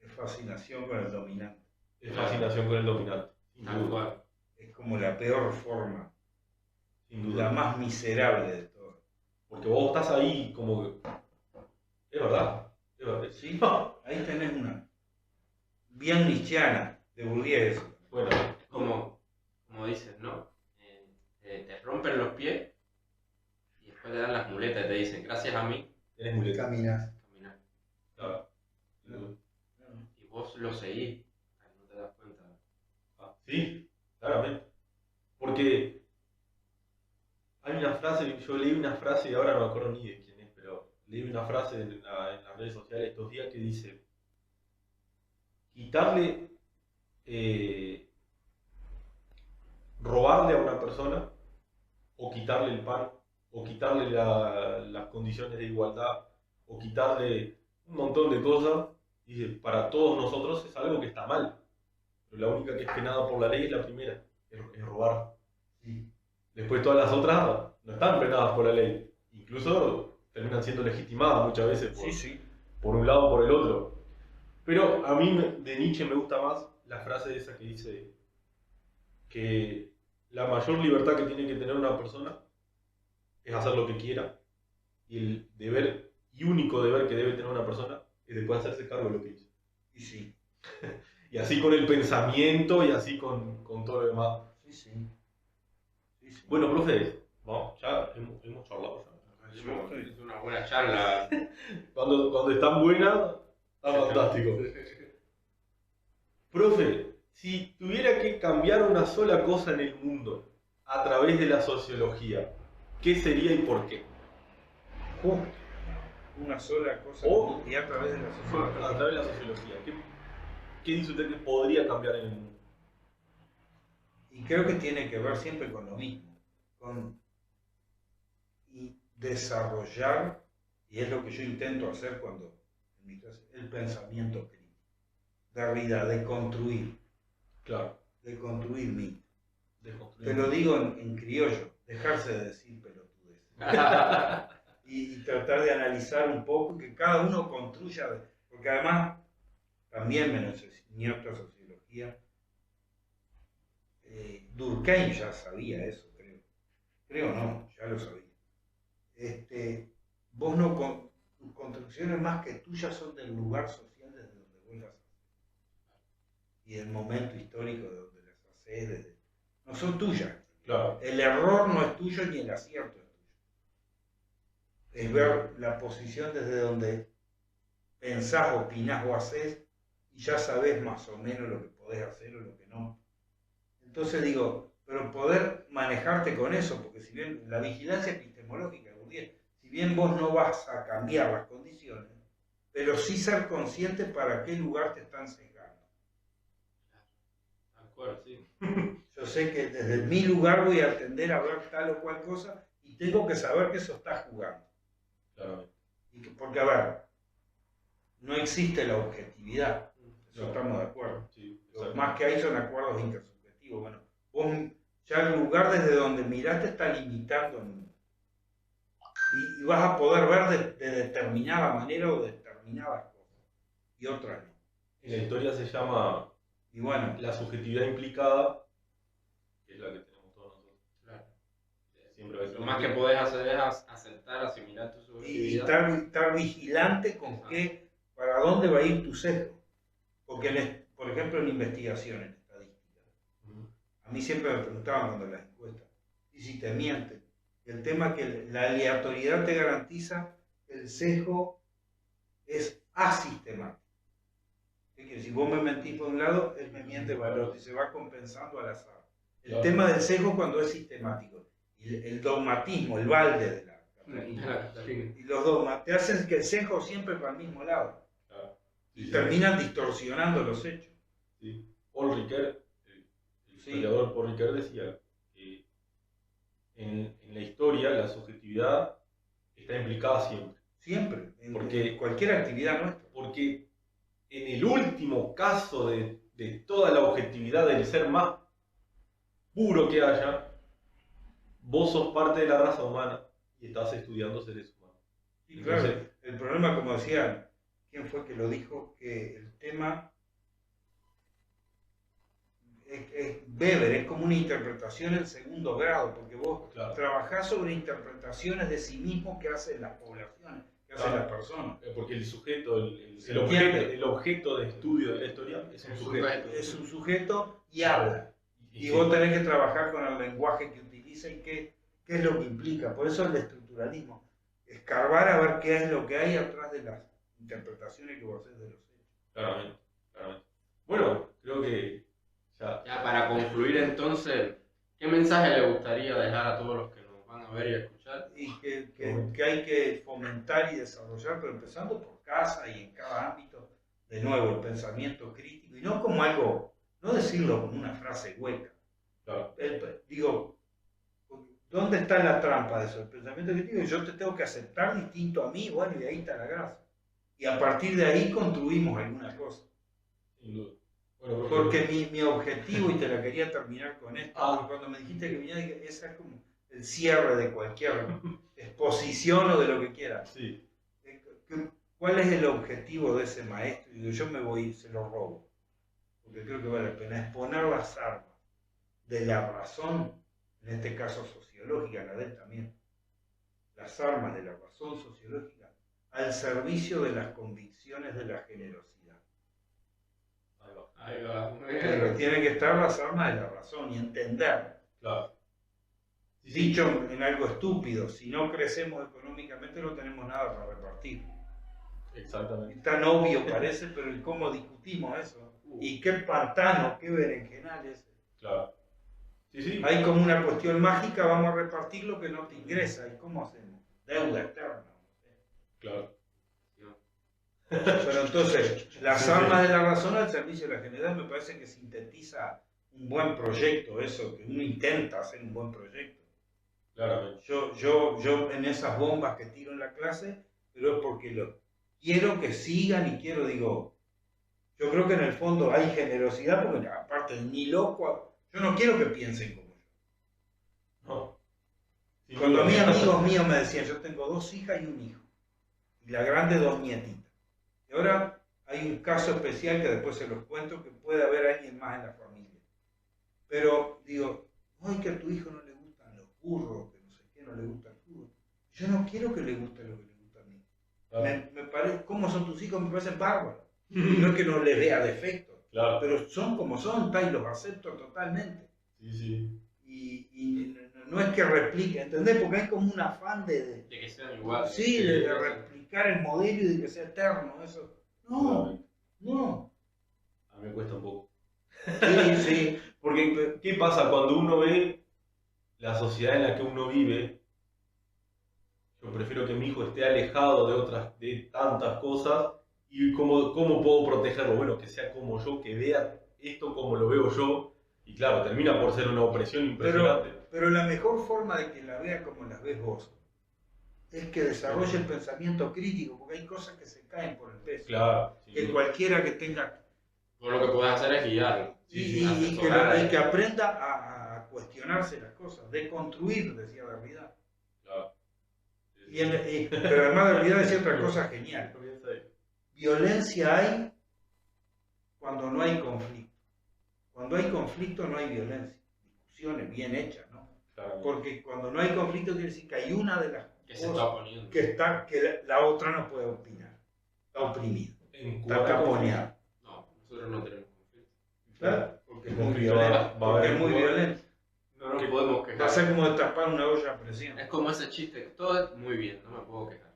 Es fascinación con el dominante. Es fascinación con el dominante. Sin duda. Es como la peor forma. Sin duda. La más miserable de todas. Porque vos estás ahí como que... Es verdad. Es verdad. Sí. Ahí tenés una. Bien nietzscheana, de Bourdieu. Bueno, como dices, ¿no? Te rompen los pies y después te dan las muletas y te dicen, gracias a mí, tenés muleta. Caminas. Claro. Y vos lo seguís, no te das cuenta. Sí, claramente. Porque hay una frase, yo leí una frase y ahora no me acuerdo ni de quién es, pero leí una frase en las redes sociales estos días que dice, quitarle, robarle a una persona, o quitarle el pan, o quitarle las condiciones de igualdad, o quitarle un montón de cosas, dice, para todos nosotros es algo que está mal. Pero la única que es penada por la ley es la primera, es robar. Sí. Después todas las otras no están penadas por la ley. Incluso terminan siendo legitimadas muchas veces por un lado o por el otro. Pero a mí de Nietzsche me gusta más la frase esa que dice que la mayor libertad que tiene que tener una persona es hacer lo que quiera, y el deber y único deber que debe tener una persona es después hacerse cargo de lo que hizo. Y sí. Y así con el pensamiento y así con todo lo demás. Sí. Bueno, profe, vamos, ya hemos charlado. Es una buena charla. Cuando es tan buena, está fantástico. Profe, si tuviera que cambiar una sola cosa en el mundo a través de la sociología, ¿qué sería y por qué? Una sola cosa y a través de la sociología. A través de la sociología. ¿Qué dice usted que podría cambiar en el mundo? Y creo que tiene que ver siempre con lo mismo, con desarrollar, y es lo que yo intento hacer cuando en mi clase, el pensamiento crítico. Derrida, de construir. Claro. De construir mito. Te lo digo en criollo, dejarse de decir pelotudes. y tratar de analizar un poco, que cada uno construya, porque además también me enseñó otra sociología. Durkheim ya sabía eso, creo no, ya lo sabía. Vos no, tus construcciones más que tuyas son del lugar social desde donde vos las haces y del momento histórico de donde las haces, no son tuyas. Claro. El error no es tuyo ni el acierto es tuyo. Es ver la posición desde donde pensás, opinás o haces y ya sabés más o menos lo que podés hacer o lo que no. Entonces digo, pero poder manejarte con eso, porque si bien la vigilancia epistemológica, si bien vos no vas a cambiar las condiciones, pero sí ser consciente para qué lugar te están sesgando. De acuerdo, sí. Yo sé que desde mi lugar voy a tender a ver tal o cual cosa y tengo que saber que eso está jugando. Claro. Porque, a ver, no existe la objetividad, eso estamos de acuerdo. Sí, lo más que hay son acuerdos intersubjetivos. Bueno, vos ya el lugar desde donde miraste está limitando y vas a poder ver de determinada manera o determinadas cosas y otras no. En la historia se llama la subjetividad implicada, que es la que tenemos todos nosotros. Claro. Siempre lo más que podés hacer es aceptar, asimilar tu subjetividad. Y estar vigilante con para dónde va a ir tu sesgo. Porque, por ejemplo, en investigación, en estadística, a mí siempre me preguntaban cuando las encuestas, ¿y si te mienten? El tema que la aleatoriedad te garantiza que el sesgo es asistemático. ¿Qué quiere decir? Si vos me mentís por un lado, él me miente por el otro y se va compensando al azar. El tema del sesgo cuando es sistemático. Y el dogmatismo, el balde de la Catalina. Y los dogmas te hacen que el sesgo siempre va al mismo lado. Y terminan distorsionando los hechos. Sí. Paul Ricoeur, el historiador Paul Ricoeur decía que en la historia la subjetividad está implicada siempre. Siempre, en cualquier actividad nuestra. Porque en el último caso de toda la objetividad del ser más puro que haya, vos sos parte de la raza humana y estás estudiando seres humanos. Y claro, el problema, como decían, ¿quién fue que lo dijo? Que el tema es Weber, es como una interpretación en segundo grado, porque vos trabajás sobre interpretaciones de sí mismo que hacen las poblaciones, que hacen las personas. Porque el sujeto, el objeto de estudio de la historia es un sujeto. Es un sujeto y habla. Y vos tenés que trabajar con el lenguaje que utiliza y qué es lo que implica. Por eso el estructuralismo. Escarbar a ver qué es lo que hay atrás de las interpretaciones que vos haces de los hechos. Claramente. Bueno, creo que ya para concluir entonces, ¿qué mensaje le gustaría dejar a todos los que nos van a ver y a escuchar? y que hay que fomentar y desarrollar, pero empezando por casa y en cada ámbito, de nuevo, el pensamiento crítico, y no como algo, no decirlo como una frase hueca. Claro. Digo, ¿dónde está la trampa de eso? El pensamiento crítico, yo te tengo que aceptar distinto a mí, bueno, y ahí está la gracia. Y a partir de ahí construimos alguna cosa. Sin duda. Bueno, porque mi objetivo, y te la quería terminar con esto, cuando me dijiste que viniera, ese es como el cierre de cualquier exposición o de lo que quiera. Sí. ¿Cuál es el objetivo de ese maestro? Y yo me voy y se lo robo, porque creo que vale la pena, es poner las armas de la razón, en este caso sociológica, la de él también, las armas de la razón sociológica al servicio de las convicciones de la generosidad. Ahí va. Pero tienen que estar las armas de la razón y entender. Claro. Dicho en algo estúpido, si no crecemos económicamente no tenemos nada para repartir. Exactamente. Tan obvio parece, pero ¿y cómo discutimos eso? ¿Y qué pantano, qué berenjenal es? Claro. Sí. Hay como una cuestión mágica, vamos a repartir lo que no te ingresa. ¿Y cómo hacemos? Deuda externa. Claro. Pero entonces, las armas de la razón al servicio de la generalidad me parece que sintetiza un buen proyecto, eso, que uno intenta hacer un buen proyecto. Claramente. Yo en esas bombas que tiro en la clase, pero es porque quiero que sigan y digo, yo creo que en el fondo hay generosidad, porque aparte ni loco, yo no quiero que piensen como yo. No. Cuando a mí amigos míos me decían, yo tengo 2 hijas y un hijo, y la grande 2 nietitas. Y ahora hay un caso especial que después se los cuento, que puede haber alguien más en la familia. Pero digo, ay, que a tu hijo no le gustan los burros, que no sé qué, no le gusta el fútbol. Yo no quiero que le guste lo que le gusta a mí. Claro. Me parece, ¿cómo son tus hijos? Me parecen bárbaros. No es que no les vea defectos, claro, pero son como son, y los acepto totalmente. Sí. Y no es que replique, ¿entendés? Porque hay como un afán de que sean iguales. Sí, de replicar el modelo y de que sea eterno, eso. No. A mí me cuesta un poco. Sí. Porque, ¿qué pasa cuando uno ve la sociedad en la que uno vive? Yo prefiero que mi hijo esté alejado de tantas cosas. ¿Y cómo puedo protegerlo? Bueno, que sea como yo, que vea esto como lo veo yo. Y claro, termina por ser una opresión impresionante. Pero la mejor forma de que la vea como las ves vos es que desarrolle el pensamiento crítico, porque hay cosas que se caen por el peso. Claro. Que cualquiera que tenga... Por lo que puedes hacer es guiarlo. Y que aprenda a cuestionarse las cosas, de construir, decía Derrida. Claro. Pero además Derrida decía otra cosa genial. Violencia hay cuando no hay conflicto. Cuando hay conflicto no hay violencia. Discusiones bien hechas, ¿no? Claro. Porque cuando no hay conflicto quiere decir que hay una de las que se está oponiendo. Que la otra no puede opinar. Está oprimida. Está caponeada. No, nosotros no tenemos conflicto. Claro, porque es muy violento. Porque es muy violento. No nos podemos quejar. Va a ser como destapar una olla a presión. Es como ese chiste, todo es muy bien, no me puedo quejar.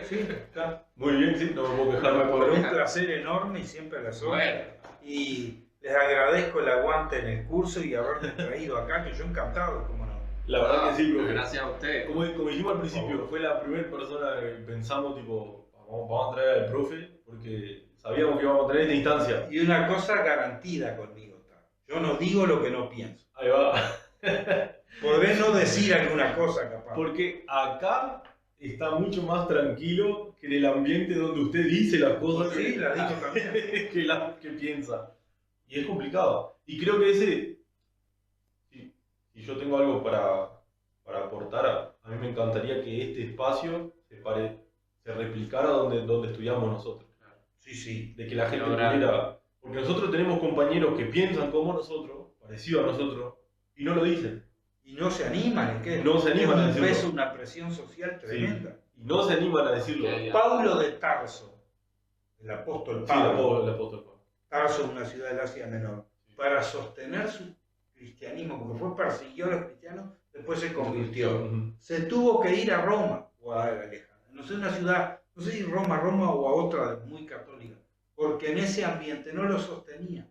Sí, está. Muy bien, sí, no me puedo quejar. Por un placer enorme y siempre a la zona. Bueno. Y les agradezco el aguante en el curso y haberme traído acá, que yo encantado, como no. La verdad que sí, profe. Gracias a ustedes. Como dijimos al principio, fue la primera persona que pensamos, tipo, vamos a traer al profe, porque sabíamos que íbamos a tener esta instancia. Y una cosa garantida conmigo está. Yo no digo lo que no pienso. Ahí va. Podré no decir alguna cosa, capaz. Porque acá está mucho más tranquilo que en el ambiente donde usted dice las cosas sí, las digo también. que piensa. Y es complicado. Y creo que si yo tengo algo para aportar, a mí me encantaría que este espacio se replicara donde estudiamos nosotros. Sí. De que la gente pudiera... Porque nosotros tenemos compañeros que piensan como nosotros, parecido a nosotros, y no lo dicen. Y no se animan, ¿qué? No se animan a decirlo. Es una presión social tremenda. Sí. Y no se animan a decirlo. Paulo de Tarso, el apóstol Pablo. Sí, el apóstol Pablo. Tarso es una ciudad del Asia Menor. Para sostener su cristianismo, porque fue persiguió a los cristianos, después se convirtió. Se tuvo que ir a Roma, o a Alejandría. No sé, una ciudad, no sé si Roma o a otra muy católica, porque en ese ambiente no lo sostenía.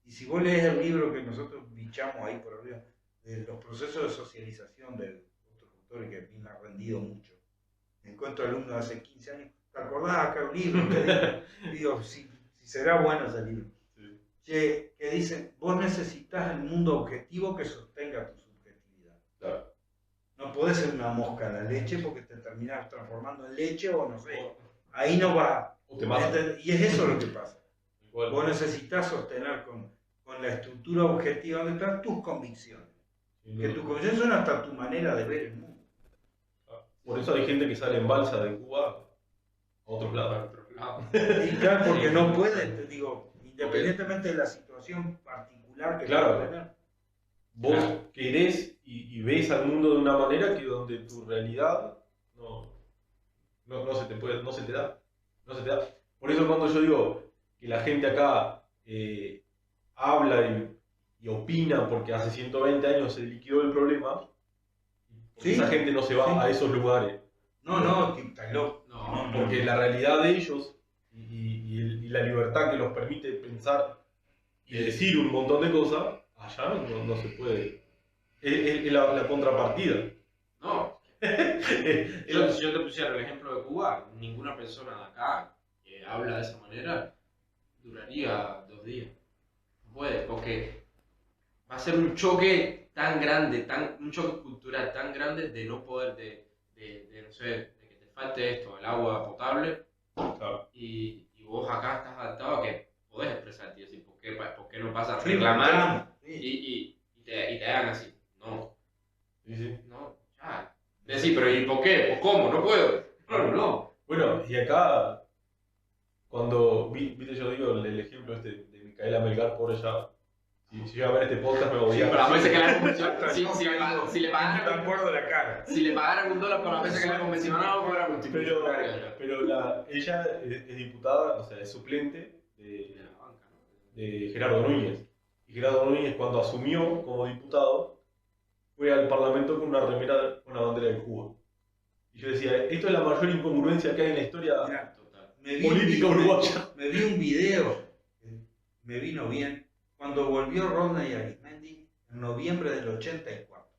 Y si vos lees el libro que nosotros bichamos ahí por arriba, los procesos de socialización de otros autores que a mí me ha rendido mucho. Me encuentro alumnos de hace 15 años, ¿te acordás acá un libro? Digo, si será bueno ese libro. Sí. Que dicen, vos necesitas el mundo objetivo que sostenga tu subjetividad. Claro. No podés ser una mosca en la leche porque te terminás transformando en leche o no sé. Ahí no va. Y es eso lo que pasa. Igual. Vos necesitas sostener con la estructura objetiva donde están tus convicciones. Que tus convicciones son hasta tu manera de ver el mundo. Por eso hay gente que sale en balsa de Cuba a otros lados. Y claro, porque no puede, te digo, independientemente de la situación particular que pueda tener. Vos querés y ves al mundo de una manera que donde tu realidad no se te da. Por eso cuando yo digo que la gente acá habla y opina porque hace 120 años se liquidó el problema, ¿sí? Esa gente no se va a esos lugares. No, está loco. No, porque la realidad de ellos y la libertad que los permite pensar y decir un montón de cosas, allá no se puede. Es la contrapartida. No. Si yo te pusiera el ejemplo de Cuba, ninguna persona de acá que habla de esa manera duraría 2 días. No puede, porque va a ser un choque tan grande, un choque cultural tan grande de no poder, no sé, de que te falte esto, el agua potable, claro. y vos acá estás adaptado a que podés expresarte y decir, ¿por qué no pasa a reclamar? Y te hagan así. No. Sí. No, ya. Decir, pero ¿y por qué? ¿Por cómo? No puedo. No. Bueno, y acá, cuando viste, yo digo el ejemplo de Micaela Melgar, pobre ya. Si llega a ver este podcast me voy a... Pero las veces que la han convencionado, si le pagaran $1 por las veces que la han convencionado, fuera multiplicario. Pero ella es diputada, o sea, es suplente de Gerardo Núñez. Y Gerardo Núñez, cuando asumió como diputado, fue al Parlamento con una remera con la bandera de Cuba. Y yo decía, esto es la mayor incongruencia que hay en la historia política uruguaya. Me vi un video, me vino bien, cuando volvió Rodney Arismendi en noviembre del 84.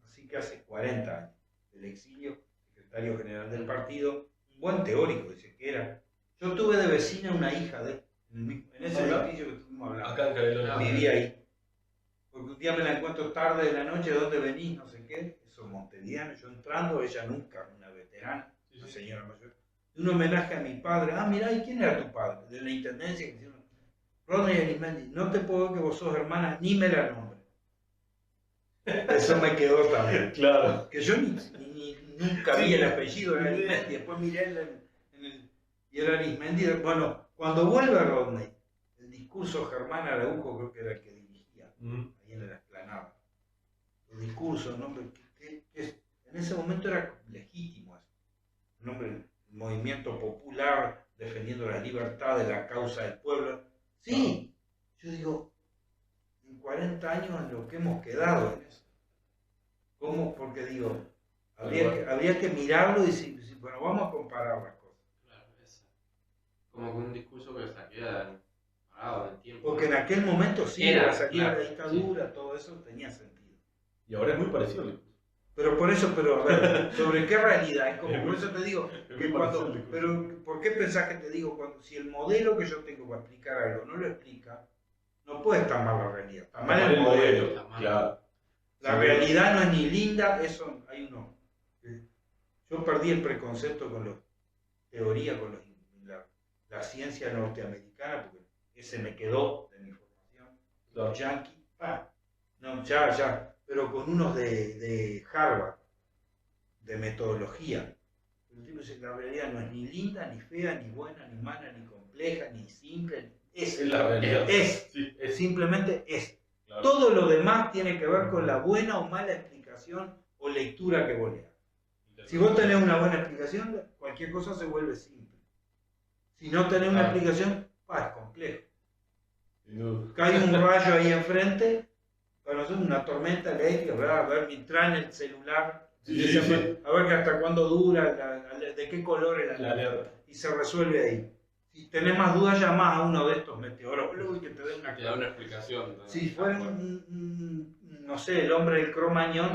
Así que hace 40 años del exilio, secretario general del partido, un buen teórico, dice que era. Yo tuve de vecina una hija de en ese edificio que estuvimos hablando. Acá en Cabelón. Vivía ahí. Porque un día me la encuentro tarde de la noche, ¿de dónde venís? No sé qué. Eso montevideano, yo entrando, ella nunca, una veterana, una señora mayor. De un homenaje a mi padre. Ah, mirá, ¿y quién era tu padre? De la intendencia que hicieron. Rodney Arismendi, no te puedo ver que vos sos hermana, ni me la nombre. Eso me quedó también. Claro. Que yo nunca vi el apellido de Arismendi, después miré y era Arismendi. Bueno, cuando vuelve Rodney, el discurso Germán Araujo, creo que era el que dirigía, ahí en la explanada. El discurso, el nombre, en ese momento era legítimo eso. El nombre, el movimiento popular defendiendo la libertad de la causa del pueblo. Sí, yo digo, en 40 años en lo que hemos quedado en eso. ¿Cómo? Porque digo, habría que mirarlo y decir, bueno, vamos a comparar las cosas. Claro, eso. Como con un discurso que se queda parado en el tiempo. Porque en aquel momento sí, la salida de la dictadura, todo eso tenía sentido. Y ahora es muy parecido. Pero por eso, a ver, ¿sobre qué realidad? Es como, por eso te digo, que pero ¿por qué pensás que te digo, si el modelo que yo tengo para explicar algo no lo explica, no puede estar mal la realidad, está mal el modelo. Claro. La realidad no es ni linda, eso hay uno. Yo perdí el preconcepto con la teoría, con la ciencia norteamericana, porque ese me quedó de mi formación. Los yanquis, no, ya. Pero con unos de Harvard, de metodología. El tipo dice que la realidad no es ni linda, ni fea, ni buena, ni mala, ni compleja, ni simple. Es la realidad. Simplemente es. Claro. Todo lo demás tiene que ver con la buena o mala explicación o lectura que vos leas. Si vos tenés una buena explicación, cualquier cosa se vuelve simple. Si no tenés una explicación, es complejo. Cae un rayo ahí enfrente. Para nosotros una tormenta eléctrica, ¿verdad? A ver, mi traen el celular, a ver hasta cuándo dura, de qué color es la alerta, y se resuelve ahí. Si tenés más dudas, llamás a uno de estos meteorólogos y que te dé una explicación. ¿No? Si fuera un no sé, el hombre del Cromañón.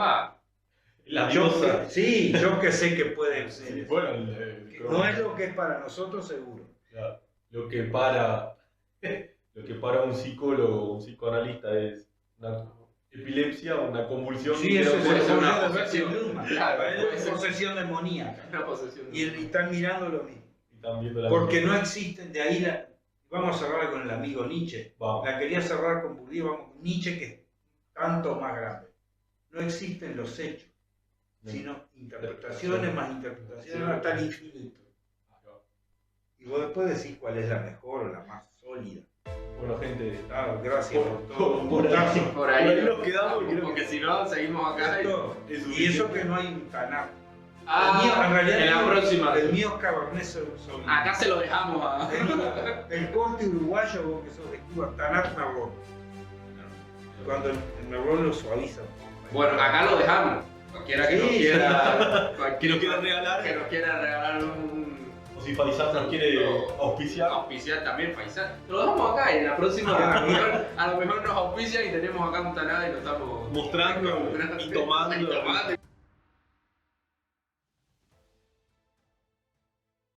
La diosa. Sí, yo que sé que puede ser. Sí, bueno, no es lo que es para nosotros, seguro. Claro. Lo que para un psicólogo, un psicoanalista es una epilepsia, una convulsión. Sí, eso puede ser una posesión. Claro, Es posesión demoníaca. Una posesión. Y están mirando lo mismo. Y están viendo la Porque misma. no existen, de ahí vamos a cerrar con el amigo Nietzsche. Vamos. La quería cerrar con Bourdieu, vamos con Nietzsche, que es tanto más grande. No existen los hechos, sino interpretaciones más interpretaciones hasta el infinito. Y vos después decís cuál es la mejor o la más sólida. Bueno, gente, gracias por todo. Por ahí nos quedamos. Porque si no, seguimos acá. Y eso que no hay un Tanakh. En realidad, en la próxima. El mío es Cabernet Sauvignon. Acá se lo dejamos a. El corte uruguayo, vos que sos de Cuba, Tanakh Merlot. Cuando el Merlot lo suaviza. Bueno, acá lo dejamos. Cualquiera que nos quiera. Que nos quiera regalar. Que nos quiera regalar un. O si Faisal nos quiere auspiciar. Auspiciar también, Faisal. Lo dejamos acá y en la próxima a lo mejor nos auspician y tenemos acá un Tanakh y lo estamos mostrando y tomando.